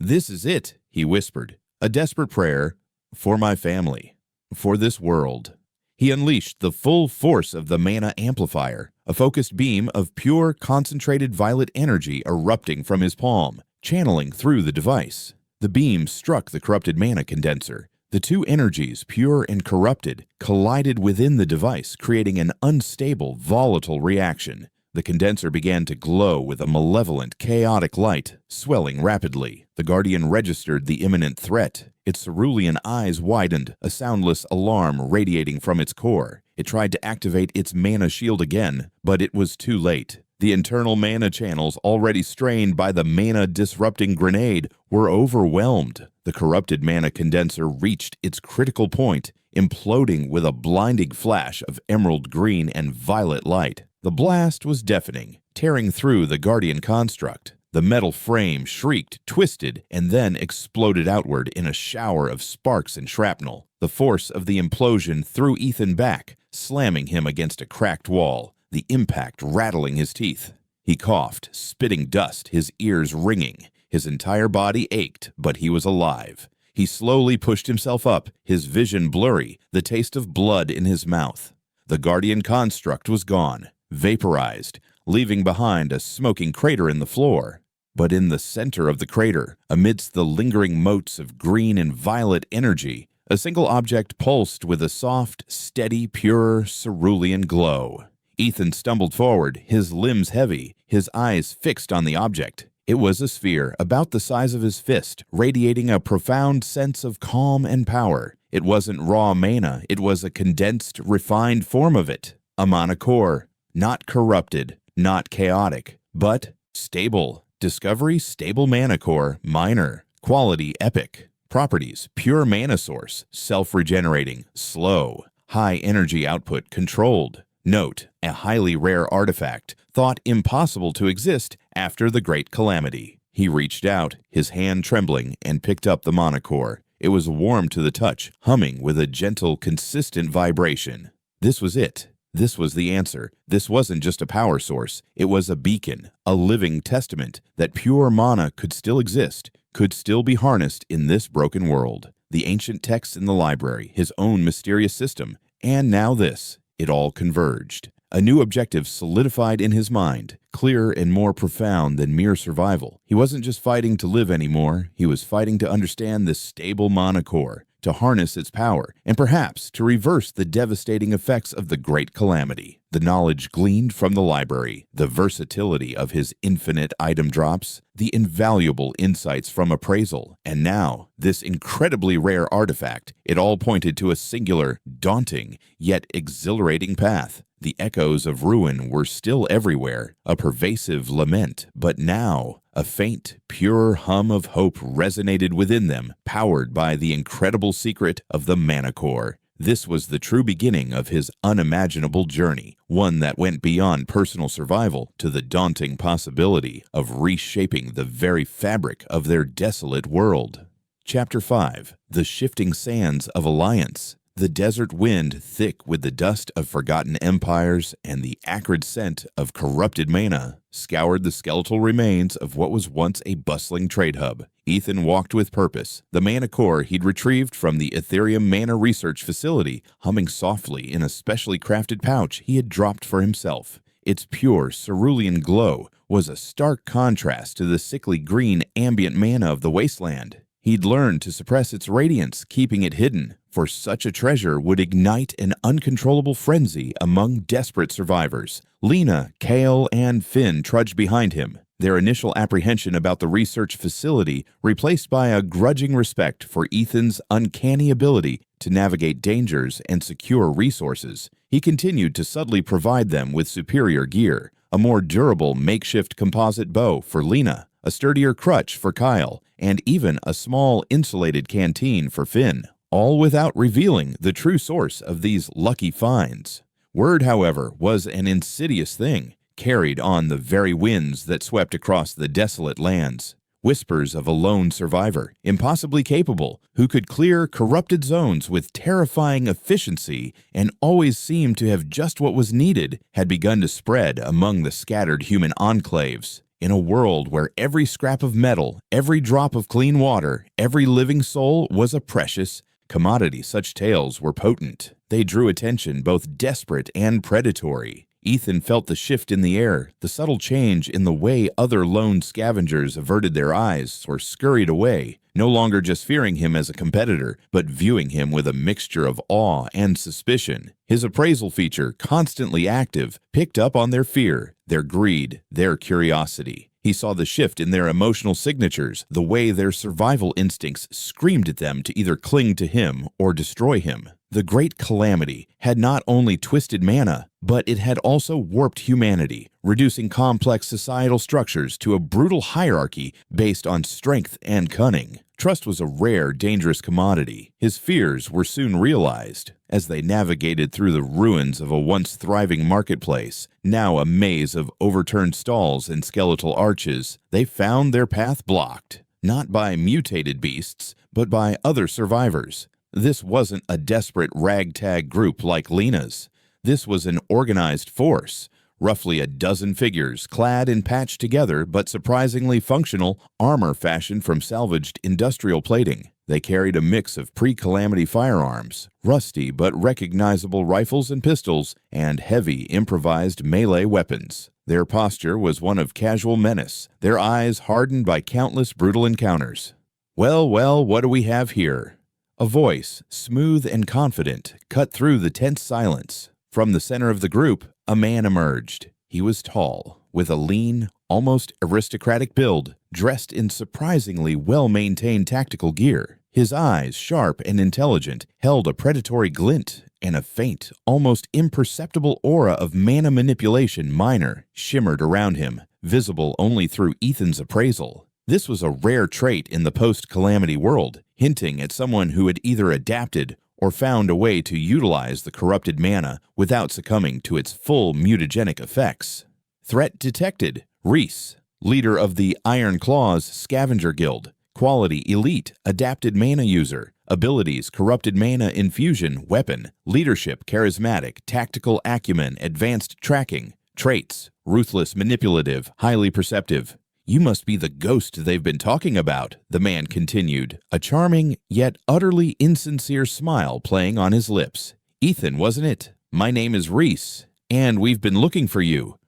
S1: "This is it," he whispered, "a desperate prayer for my family, for this world." He unleashed the full force of the mana amplifier, a focused beam of pure, concentrated violet energy erupting from his palm, channeling through the device. The beam struck the corrupted mana condenser. The two energies, pure and corrupted, collided within the device, creating an unstable, volatile reaction. The condenser began to glow with a malevolent, chaotic light, swelling rapidly. The Guardian registered the imminent threat. Its cerulean eyes widened, a soundless alarm radiating from its core. It tried to activate its mana shield again, but it was too late. The internal mana channels, already strained by the mana-disrupting grenade, were overwhelmed. The corrupted mana condenser reached its critical point, imploding with a blinding flash of emerald green and violet light. The blast was deafening, tearing through the Guardian construct. The metal frame shrieked, twisted, and then exploded outward in a shower of sparks and shrapnel. The force of the implosion threw Ethan back, slamming him against a cracked wall, the impact rattling his teeth. He coughed, spitting dust, his ears ringing. His entire body ached, but he was alive. He slowly pushed himself up, his vision blurry, the taste of blood in his mouth. The Guardian construct was gone, vaporized, leaving behind a smoking crater in the floor. But in the center of the crater, amidst the lingering motes of green and violet energy, a single object pulsed with a soft, steady, pure, cerulean glow. Ethan stumbled forward, his limbs heavy, his eyes fixed on the object. It was a sphere about the size of his fist, radiating a profound sense of calm and power. It wasn't raw mana, it was a condensed, refined form of it. A mana core, not corrupted, not chaotic, but stable. Discovery, stable mana core, minor. Quality, epic. Properties, pure mana source, self-regenerating, slow. High energy output, controlled. Note, a highly rare artifact, thought impossible to exist after the Great Calamity. He reached out, his hand trembling, and picked up the mana core. It was warm to the touch, humming with a gentle, consistent vibration. This was it. This was the answer. This wasn't just a power source. It was a beacon, a living testament that pure mana could still exist, could still be harnessed in this broken world. The ancient texts in the library, his own mysterious system, and now this. It all converged. A new objective solidified in his mind, clearer and more profound than mere survival. He wasn't just fighting to live anymore, he was fighting to understand this stable mana core, to harness its power, and perhaps to reverse the devastating effects of the Great Calamity. The knowledge gleaned from the library, the versatility of his infinite item drops, the invaluable insights from appraisal, and now, this incredibly rare artifact, it all pointed to a singular, daunting, yet exhilarating path. The echoes of ruin were still everywhere, a pervasive lament, but now, a faint, pure hum of hope resonated within them, powered by the incredible secret of the mana core. This was the true beginning of his unimaginable journey, one that went beyond personal survival to the daunting possibility of reshaping the very fabric of their desolate world. Chapter 5. The Shifting Sands of Alliance. The desert wind, thick with the dust of forgotten empires and the acrid scent of corrupted mana, scoured the skeletal remains of what was once a bustling trade hub. Ethan walked with purpose, the mana core he'd retrieved from the Ethereum Mana Research Facility, humming softly in a specially crafted pouch he had dropped for himself. Its pure, cerulean glow was a stark contrast to the sickly green ambient mana of the wasteland. He'd learned to suppress its radiance, keeping it hidden, for such a treasure would ignite an uncontrollable frenzy among desperate survivors. Lena, Kale, and Finn trudged behind him, their initial apprehension about the research facility replaced by a grudging respect for Ethan's uncanny ability to navigate dangers and secure resources. He continued to subtly provide them with superior gear, a more durable makeshift composite bow for Lena, a sturdier crutch for Kyle, and even a small insulated canteen for Finn, all without revealing the true source of these lucky finds. Word, however, was an insidious thing, carried on the very winds that swept across the desolate lands. Whispers of a lone survivor, impossibly capable, who could clear corrupted zones with terrifying efficiency and always seemed to have just what was needed, had begun to spread among the scattered human enclaves. In a world where every scrap of metal, every drop of clean water, every living soul was a precious commodity, such tales were potent. They drew attention, both desperate and predatory. Ethan felt the shift in the air, the subtle change in the way other lone scavengers averted their eyes or scurried away, no longer just fearing him as a competitor, but viewing him with a mixture of awe and suspicion. His appraisal feature, constantly active, picked up on their fear, their greed, their curiosity. He saw the shift in their emotional signatures, the way their survival instincts screamed at them to either cling to him or destroy him. The Great Calamity had not only twisted mana, but it had also warped humanity, reducing complex societal structures to a brutal hierarchy based on strength and cunning. Trust was a rare, dangerous commodity. His fears were soon realized. As they navigated through the ruins of a once thriving marketplace, now a maze of overturned stalls and skeletal arches, they found their path blocked, not by mutated beasts, but by other survivors. This wasn't a desperate ragtag group like Lena's. This was an organized force, roughly a dozen figures clad in patched together but surprisingly functional armor fashioned from salvaged industrial plating. They carried a mix of pre-calamity firearms, rusty but recognizable rifles and pistols, and heavy improvised melee weapons. Their posture was one of casual menace, their eyes hardened by countless brutal encounters. "Well, well, what do we have here?" A voice, smooth and confident, cut through the tense silence. From the center of the group, a man emerged. He was tall, with a lean, almost aristocratic build, dressed in surprisingly well-maintained tactical gear. His eyes, sharp and intelligent, held a predatory glint, and a faint, almost imperceptible aura of mana manipulation minor shimmered around him, visible only through Ethan's appraisal. This was a rare trait in the post-calamity world, hinting at someone who had either adapted or found a way to utilize the corrupted mana without succumbing to its full mutagenic effects. Threat detected. Reese, leader of the Iron Claws Scavenger Guild. Quality elite, adapted mana user. Abilities, corrupted mana infusion, weapon. Leadership, charismatic, tactical acumen, advanced tracking. Traits, ruthless, manipulative, highly perceptive. "You must be the ghost they've been talking about," the man continued, a charming yet utterly insincere smile playing on his lips. "Ethan, wasn't it? My name is Reese, and we've been looking for you."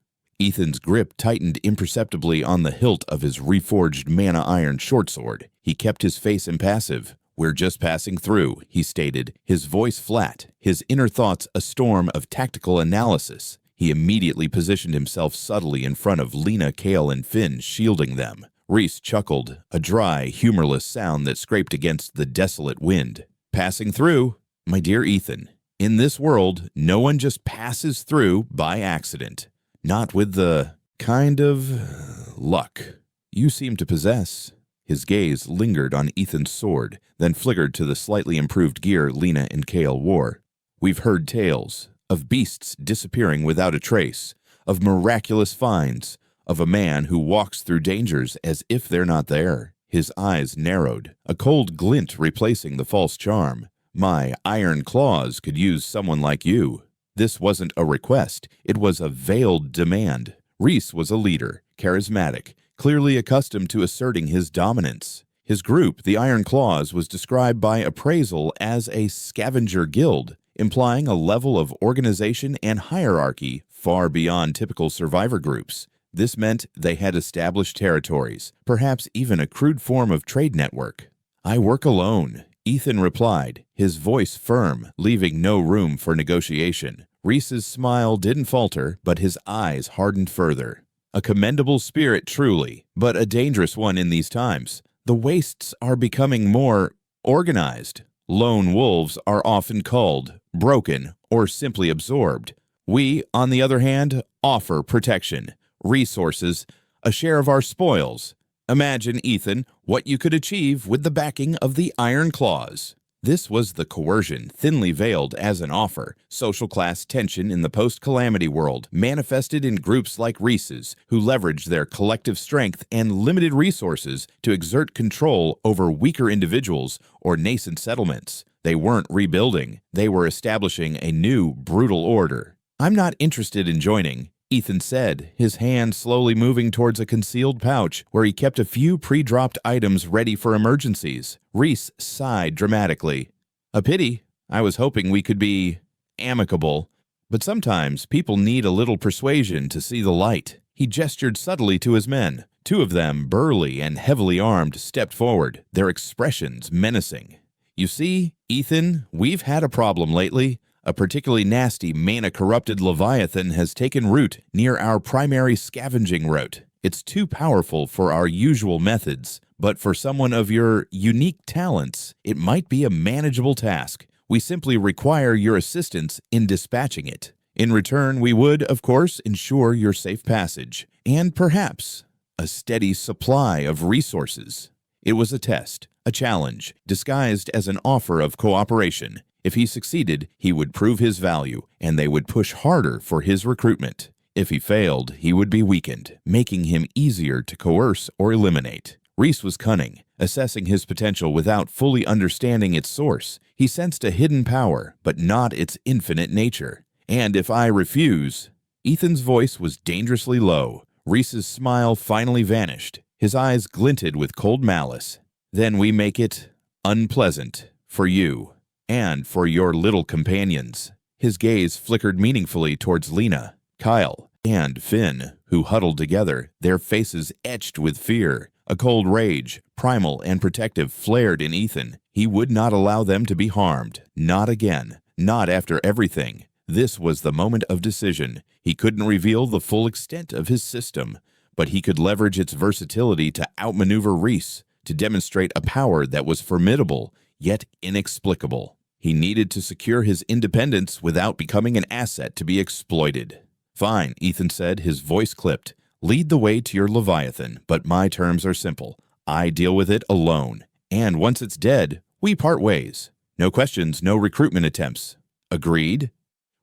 S1: Ethan's grip tightened imperceptibly on the hilt of his reforged mana iron shortsword. He kept his face impassive. "We're just passing through," he stated, his voice flat, his inner thoughts a storm of tactical analysis. He immediately positioned himself subtly in front of Lena, Kale, and Finn, shielding them. Reese chuckled, a dry, humorless sound that scraped against the desolate wind. "Passing through? My dear Ethan, in this world, no one just passes through by accident. Not with the kind of luck you seem to possess." His gaze lingered on Ethan's sword, then flickered to the slightly improved gear Lena and Kale wore. "We've heard tales of beasts disappearing without a trace, of miraculous finds, of a man who walks through dangers as if they're not there." His eyes narrowed, a cold glint replacing the false charm. "My iron claws could use someone like you." This wasn't a request, it was a veiled demand. Reese was a leader, charismatic, clearly accustomed to asserting his dominance. His group, the Iron Claws, was described by appraisal as a scavenger guild, implying a level of organization and hierarchy far beyond typical survivor groups. This meant they had established territories, perhaps even a crude form of trade network. "I work alone," Ethan replied, his voice firm, leaving no room for negotiation. Reese's smile didn't falter, but his eyes hardened further. "A commendable spirit, truly, but a dangerous one in these times. The wastes are becoming more organized. Lone wolves are often culled, broken, or simply absorbed. We, on the other hand, offer protection, resources, a share of our spoils. Imagine, Ethan, what you could achieve with the backing of the Iron Claws." This was the coercion, thinly veiled as an offer. Social class tension in the post-calamity world manifested in groups like Reese's, who leveraged their collective strength and limited resources to exert control over weaker individuals or nascent settlements. They weren't rebuilding, they were establishing a new, brutal order. "I'm not interested in joining," Ethan said, his hand slowly moving towards a concealed pouch where he kept a few pre-dropped items ready for emergencies. Reese sighed dramatically. "A pity. I was hoping we could be amicable. But sometimes people need a little persuasion to see the light." He gestured subtly to his men. Two of them, burly and heavily armed, stepped forward, their expressions menacing. "You see, Ethan, we've had a problem lately. A particularly nasty, mana-corrupted leviathan has taken root near our primary scavenging route. It's too powerful for our usual methods, but for someone of your unique talents, it might be a manageable task. We simply require your assistance in dispatching it. In return, we would, of course, ensure your safe passage, and perhaps a steady supply of resources." It was a test, a challenge, disguised as an offer of cooperation. If he succeeded, he would prove his value, and they would push harder for his recruitment. If he failed, he would be weakened, making him easier to coerce or eliminate. Reese was cunning, assessing his potential without fully understanding its source. He sensed a hidden power, but not its infinite nature. "And if I refuse?" Ethan's voice was dangerously low. Reese's smile finally vanished. His eyes glinted with cold malice. "Then we make it Unpleasant for you and for your little companions. His gaze flickered meaningfully towards Lena, Kyle, and Finn, who huddled together, their faces etched with fear. A cold rage, primal and protective, flared in Ethan. He would not allow them to be harmed. Not again. Not after everything. This was the moment of decision. He couldn't reveal the full extent of his system, but he could leverage its versatility to outmaneuver Reese, to demonstrate a power that was formidable, yet inexplicable. He needed to secure his independence without becoming an asset to be exploited. Fine, Ethan said, his voice clipped. Lead the way to your Leviathan, but my terms are simple. I deal with it alone. And once it's dead, we part ways. No questions, no recruitment attempts. Agreed?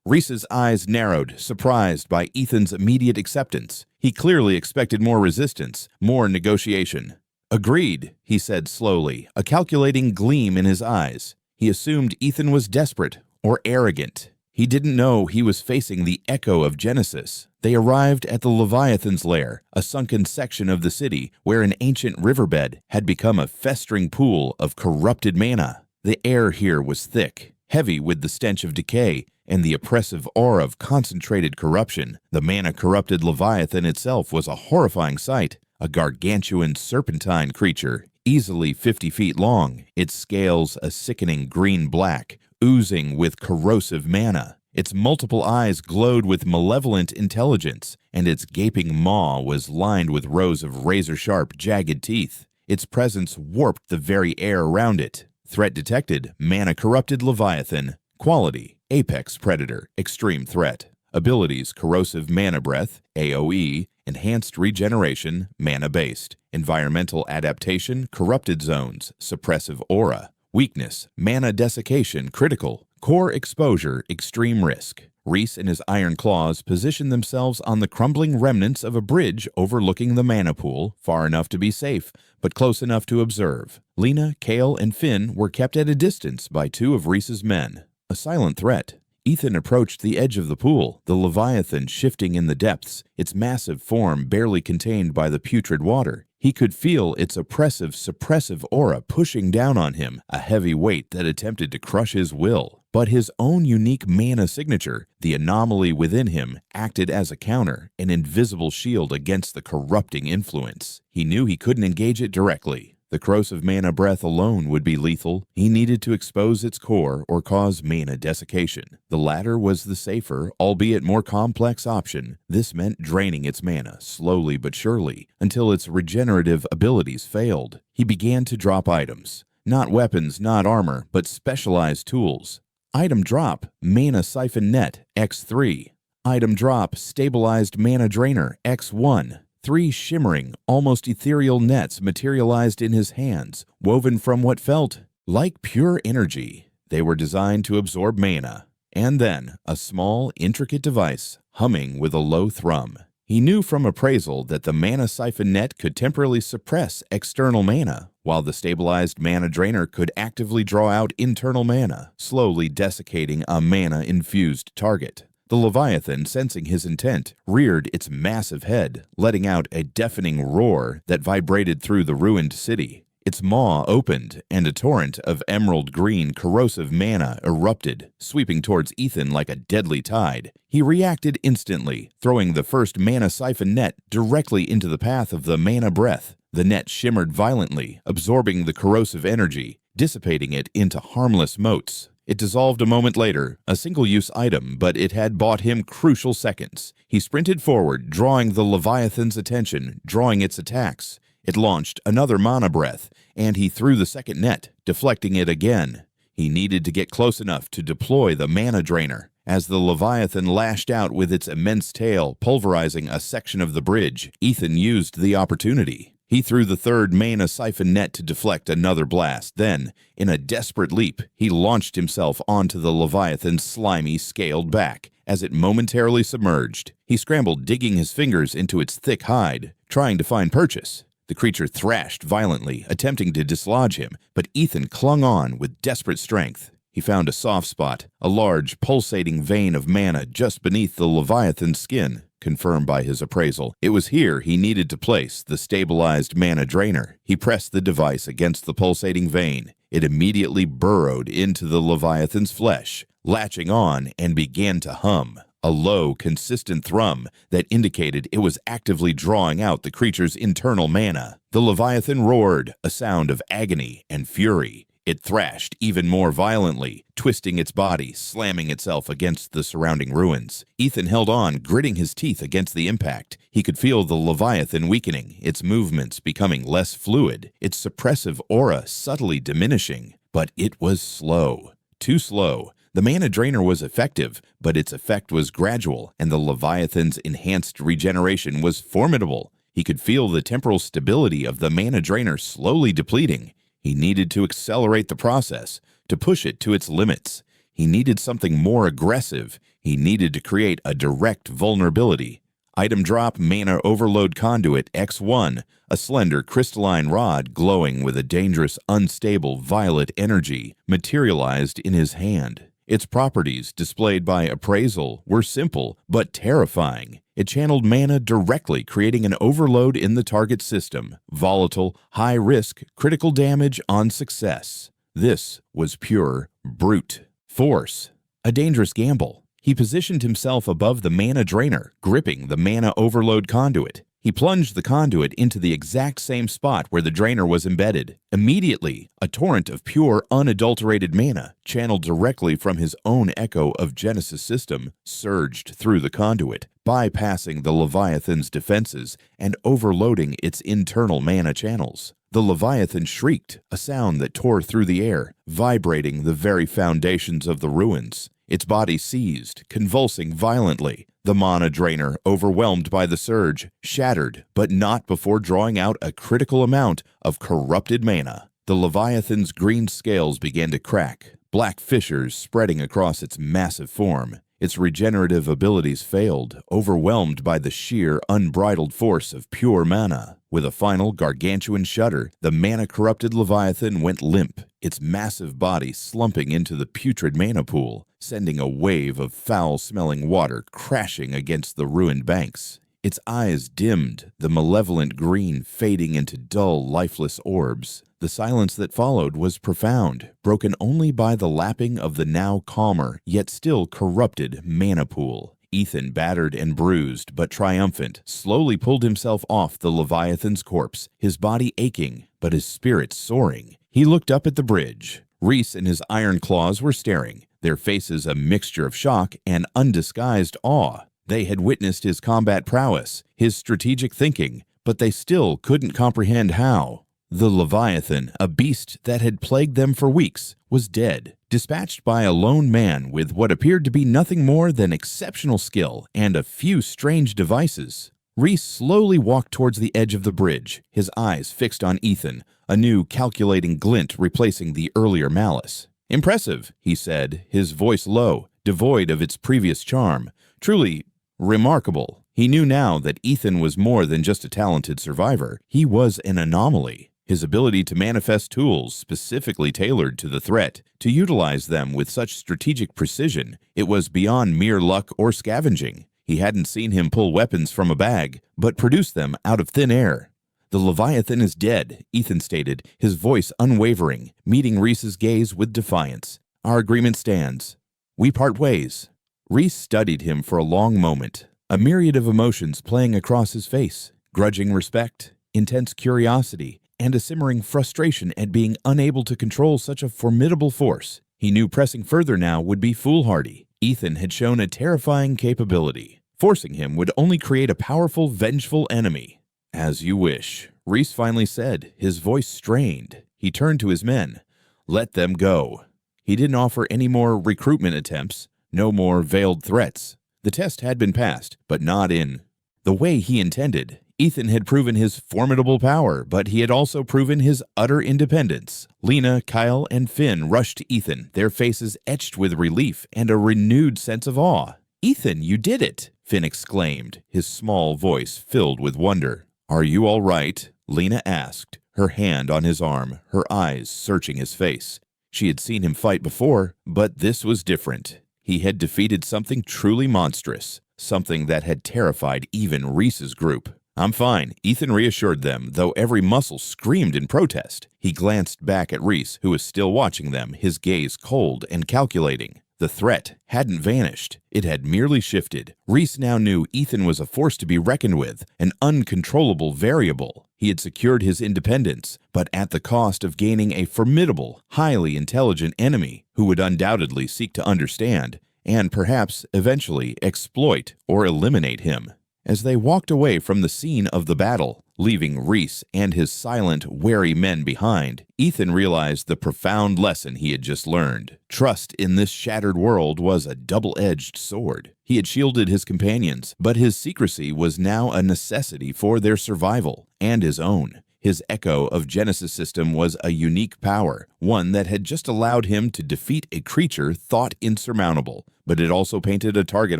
S1: Reese's eyes narrowed, surprised by Ethan's immediate acceptance. He clearly expected more resistance, more negotiation. Agreed, he said slowly, a calculating gleam in his eyes. He assumed Ethan was desperate or arrogant. He didn't know he was facing the echo of Genesis. They arrived at the Leviathan's lair, a sunken section of the city where an ancient riverbed had become a festering pool of corrupted mana. The air here was thick, heavy with the stench of decay and the oppressive aura of concentrated corruption. The mana-corrupted Leviathan itself was a horrifying sight, a gargantuan serpentine creature, easily 50 feet long, its scales a sickening green-black, oozing with corrosive mana. Its multiple eyes glowed with malevolent intelligence, and its gaping maw was lined with rows of razor-sharp, jagged teeth. Its presence warped the very air around it. Threat detected, mana-corrupted Leviathan. Quality, Apex Predator, Extreme Threat. Abilities, Corrosive Mana Breath, AoE, Enhanced Regeneration, Mana-Based. Environmental Adaptation, Corrupted Zones, Suppressive Aura. Weakness, Mana Desiccation, Critical. Core Exposure, Extreme Risk. Reese and his iron claws positioned themselves on the crumbling remnants of a bridge overlooking the mana pool, far enough to be safe, but close enough to observe. Lena, Kale, and Finn were kept at a distance by two of Reese's men. A silent threat. Ethan approached the edge of the pool, the Leviathan shifting in the depths, its massive form barely contained by the putrid water. He could feel its oppressive, suppressive aura pushing down on him, a heavy weight that attempted to crush his will. But his own unique mana signature, the anomaly within him, acted as a counter, an invisible shield against the corrupting influence. He knew he couldn't engage it directly. The corrosive mana breath alone would be lethal. He needed to expose its core or cause mana desiccation. The latter was the safer, albeit more complex option. This meant draining its mana, slowly but surely, until its regenerative abilities failed. He began to drop items. Not weapons, not armor, but specialized tools. Item drop, Mana Siphon Net, X3. Item drop, Stabilized Mana Drainer, X1. 3 shimmering, almost ethereal nets materialized in his hands, woven from what felt like pure energy. They were designed to absorb mana. And then, a small, intricate device, humming with a low thrum. He knew from appraisal that the Mana Siphon Net could temporarily suppress external mana, while the Stabilized Mana Drainer could actively draw out internal mana, slowly desiccating a mana-infused target. The Leviathan, sensing his intent, reared its massive head, letting out a deafening roar that vibrated through the ruined city. Its maw opened, and a torrent of emerald green corrosive mana erupted, sweeping towards Ethan like a deadly tide. He reacted instantly, throwing the first Mana Siphon Net directly into the path of the Mana Breath. The net shimmered violently, absorbing the corrosive energy, dissipating it into harmless motes. It dissolved a moment later, a single-use item, but it had bought him crucial seconds. He sprinted forward, drawing the Leviathan's attention, drawing its attacks. It launched another Mana Breath, and he threw the second net, deflecting it again. He needed to get close enough to deploy the Mana Drainer. As the Leviathan lashed out with its immense tail, pulverizing a section of the bridge, Ethan used the opportunity. He threw the third Mana Siphon Net to deflect another blast. Then, in a desperate leap, he launched himself onto the Leviathan's slimy, scaled back. As it momentarily submerged, he scrambled, digging his fingers into its thick hide, trying to find purchase. The creature thrashed violently, attempting to dislodge him, but Ethan clung on with desperate strength. He found a soft spot, a large, pulsating vein of mana just beneath the Leviathan's skin. confirmed by his appraisal. It was here he needed to place the stabilized mana drainer. He pressed the device against the pulsating vein. It immediately burrowed into the Leviathan's flesh, latching on and began to hum, a low, consistent thrum that indicated it was actively drawing out the creature's internal mana. The Leviathan roared, a sound of agony and fury. It thrashed even more violently, twisting its body, slamming itself against the surrounding ruins. Ethan held on, gritting his teeth against the impact. He could feel the Leviathan weakening, its movements becoming less fluid, its suppressive aura subtly diminishing. But it was slow. Too slow. The mana drainer was effective, but its effect was gradual, and the Leviathan's enhanced regeneration was formidable. He could feel the temporal stability of the mana drainer slowly depleting. He needed to accelerate the process, to push it to its limits. He needed something more aggressive. He needed to create a direct vulnerability. Item drop Mana Overload Conduit X1, a slender crystalline rod glowing with a dangerous, unstable violet energy, materialized in his hand. Its properties, displayed by appraisal, were simple but terrifying. It channeled mana directly, creating an overload in the target system. Volatile, high risk, critical damage on success. This was pure brute force. A dangerous gamble. He positioned himself above the mana drainer, gripping the mana overload conduit. He plunged the conduit into the exact same spot where the drainer was embedded. Immediately, a torrent of pure, unadulterated mana, channeled directly from his own Echo of Genesis system, surged through the conduit, bypassing the Leviathan's defenses and overloading its internal mana channels. The Leviathan shrieked, a sound that tore through the air, vibrating the very foundations of the ruins. Its body seized, convulsing violently. The mana drainer, overwhelmed by the surge, shattered, but not before drawing out a critical amount of corrupted mana. The Leviathan's green scales began to crack, black fissures spreading across its massive form. Its regenerative abilities failed, overwhelmed by the sheer, unbridled force of pure mana. With a final gargantuan shudder, the mana-corrupted Leviathan went limp, its massive body slumping into the putrid mana pool, sending a wave of foul-smelling water crashing against the ruined banks. Its eyes dimmed, the malevolent green fading into dull, lifeless orbs. The silence that followed was profound, broken only by the lapping of the now calmer, yet still corrupted mana pool. Ethan, battered and bruised, but triumphant, slowly pulled himself off the Leviathan's corpse, his body aching, but his spirit soaring. He looked up at the bridge. Reese and his iron claws were staring, their faces a mixture of shock and undisguised awe. They had witnessed his combat prowess, his strategic thinking, but they still couldn't comprehend how. The Leviathan, a beast that had plagued them for weeks, was dead, dispatched by a lone man with what appeared to be nothing more than exceptional skill and a few strange devices. Reese slowly walked towards the edge of the bridge, his eyes fixed on Ethan, a new calculating glint replacing the earlier malice. "Impressive," he said, his voice low, devoid of its previous charm. Truly remarkable. He knew now that Ethan was more than just a talented survivor. He was an anomaly. His ability to manifest tools specifically tailored to the threat, to utilize them with such strategic precision, it was beyond mere luck or scavenging. He hadn't seen him pull weapons from a bag, but produce them out of thin air. "The Leviathan is dead," Ethan stated, his voice unwavering, meeting Reese's gaze with defiance. "Our agreement stands. We part ways." Reese studied him for a long moment, a myriad of emotions playing across his face: grudging respect, intense curiosity, and a simmering frustration at being unable to control such a formidable force. He knew pressing further now would be foolhardy. Ethan had shown a terrifying capability. Forcing him would only create a powerful, vengeful enemy. "As you wish," Reese finally said, his voice strained. He turned to his men. "Let them go." He didn't offer any more recruitment attempts, no more veiled threats. The test had been passed, but not in the way he intended. Ethan had proven his formidable power, but he had also proven his utter independence. Lena, Kyle, and Finn rushed to Ethan, their faces etched with relief and a renewed sense of awe. "Ethan, you did it!" Finn exclaimed, his small voice filled with wonder. "Are you all right?" Lena asked, her hand on his arm, her eyes searching his face. She had seen him fight before, but this was different. He had defeated something truly monstrous, something that had terrified even Reese's group. "I'm fine," Ethan reassured them, though every muscle screamed in protest. He glanced back at Reese, who was still watching them, his gaze cold and calculating. The threat hadn't vanished. It had merely shifted. Reese now knew Ethan was a force to be reckoned with, an uncontrollable variable. He had secured his independence, but at the cost of gaining a formidable, highly intelligent enemy who would undoubtedly seek to understand and perhaps eventually exploit or eliminate him. As they walked away from the scene of the battle, leaving Reese and his silent, wary men behind, Ethan realized the profound lesson he had just learned. Trust in this shattered world was a double-edged sword. He had shielded his companions, but his secrecy was now a necessity for their survival and his own. His echo of Genesis system was a unique power, one that had just allowed him to defeat a creature thought insurmountable, but it also painted a target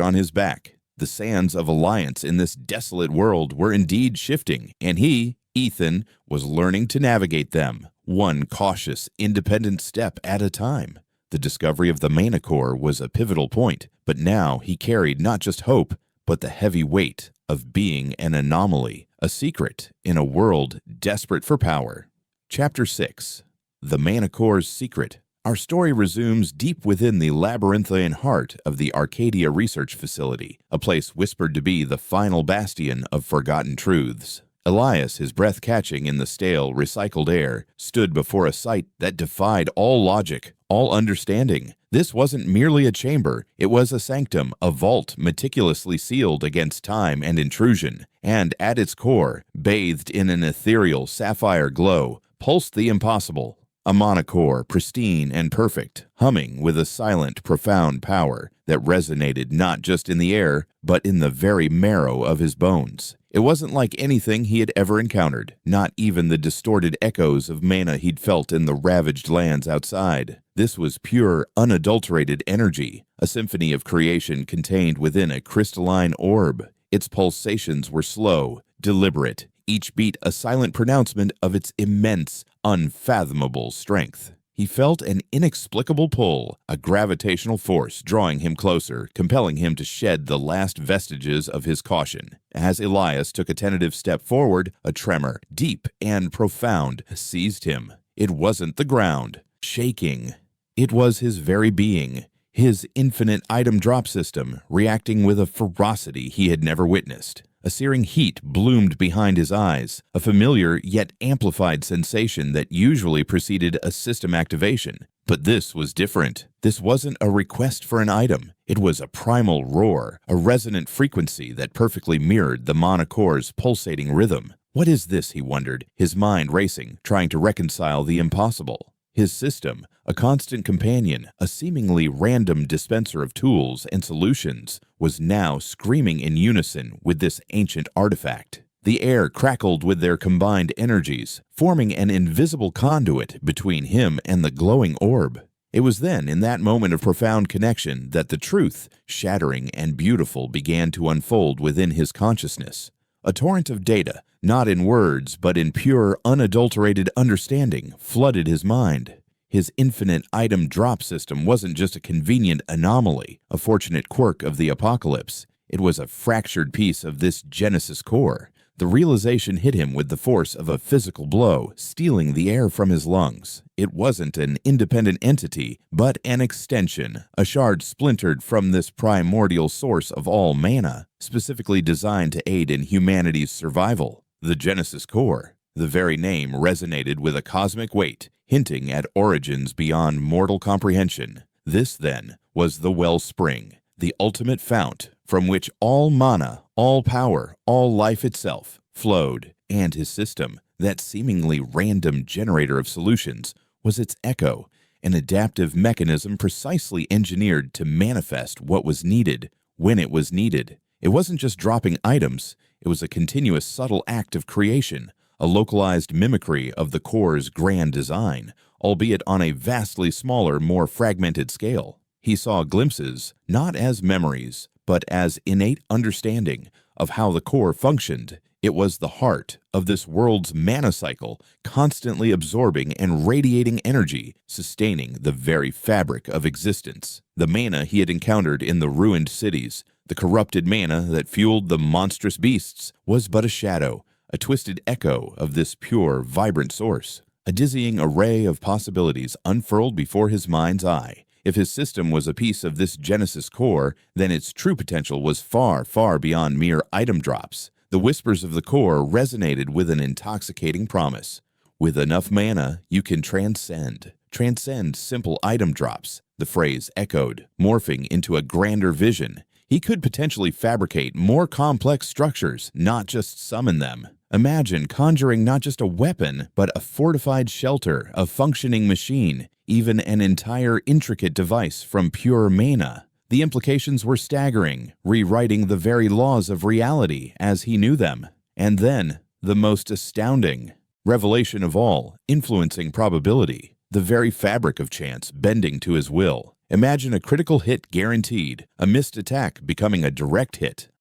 S1: on his back. The sands of alliance in this desolate world were indeed shifting, and he, Ethan, was learning to navigate them, one cautious, independent step at a time. The discovery of the Mana Core was a pivotal point, but now he carried not just hope, but the heavy weight of being an anomaly, a secret in a world desperate for power. Chapter 6. The Mana Core's Secret. Our story resumes deep within the labyrinthine heart of the Arcadia Research Facility, a place whispered to be the final bastion of forgotten truths. Elias, his breath catching in the stale, recycled air, stood before a sight that defied all logic, all understanding. This wasn't merely a chamber, it was a sanctum, a vault meticulously sealed against time and intrusion, and at its core, bathed in an ethereal sapphire glow, pulsed the impossible. A Mana Core, pristine and perfect, humming with a silent, profound power that resonated not just in the air, but in the very marrow of his bones. It wasn't like anything he had ever encountered, not even the distorted echoes of mana he'd felt in the ravaged lands outside. This was pure, unadulterated energy, a symphony of creation contained within a crystalline orb. Its pulsations were slow, deliberate, each beat a silent pronouncement of its immense, unfathomable strength. He felt an inexplicable pull, a gravitational force drawing him closer, compelling him to shed the last vestiges of his caution. As Elias took a tentative step forward, a tremor, deep and profound, seized him. It wasn't the ground, shaking. It was his very being, his infinite item drop system, reacting with a ferocity he had never witnessed. A searing heat bloomed behind his eyes, a familiar yet amplified sensation that usually preceded a system activation. But this was different. This wasn't a request for an item. It was a primal roar, a resonant frequency that perfectly mirrored the Mana Core's pulsating rhythm. What is this, he wondered, his mind racing, trying to reconcile the impossible. His system, a constant companion, a seemingly random dispenser of tools and solutions, was now screaming in unison with this ancient artifact. The air crackled with their combined energies, forming an invisible conduit between him and the glowing orb. It was then, in that moment of profound connection, that the truth, shattering and beautiful, began to unfold within his consciousness. A torrent of data, not in words but in pure, unadulterated understanding, flooded his mind. His infinite item drop system wasn't just a convenient anomaly, a fortunate quirk of the apocalypse. It was a fractured piece of this Genesis core. The realization hit him with the force of a physical blow, stealing the air from his lungs. It wasn't an independent entity, but an extension, a shard splintered from this primordial source of all mana, specifically designed to aid in humanity's survival. The Genesis core. The very name resonated with a cosmic weight, hinting at origins beyond mortal comprehension. This, then, was the wellspring, the ultimate fount from which all mana, all power, all life itself flowed, and his system, that seemingly random generator of solutions, was its echo, an adaptive mechanism precisely engineered to manifest what was needed when it was needed. It wasn't just dropping items, it was a continuous subtle act of creation, a localized mimicry of the core's grand design, albeit on a vastly smaller, more fragmented scale. He saw glimpses, not as memories, but as innate understanding of how the core functioned. It was the heart of this world's mana cycle, constantly absorbing and radiating energy, sustaining the very fabric of existence. The mana he had encountered in the ruined cities, The corrupted mana that fueled the monstrous beasts was but a shadow, a twisted echo of this pure, vibrant source. A dizzying array of possibilities unfurled before his mind's eye. If his system was a piece of this Genesis core, then its true potential was far, far beyond mere item drops. The whispers of the core resonated with an intoxicating promise. With enough mana, you can transcend. Transcend simple item drops, the phrase echoed, morphing into a grander vision. He could potentially fabricate more complex structures, not just summon them. Imagine conjuring not just a weapon, but a fortified shelter, a functioning machine, even an entire intricate device from pure mana. The implications were staggering, rewriting the very laws of reality as he knew them. And then, the most astounding revelation of all, influencing probability. The very fabric of chance bending to his will. Imagine a critical hit guaranteed, a missed attack becoming a direct hit,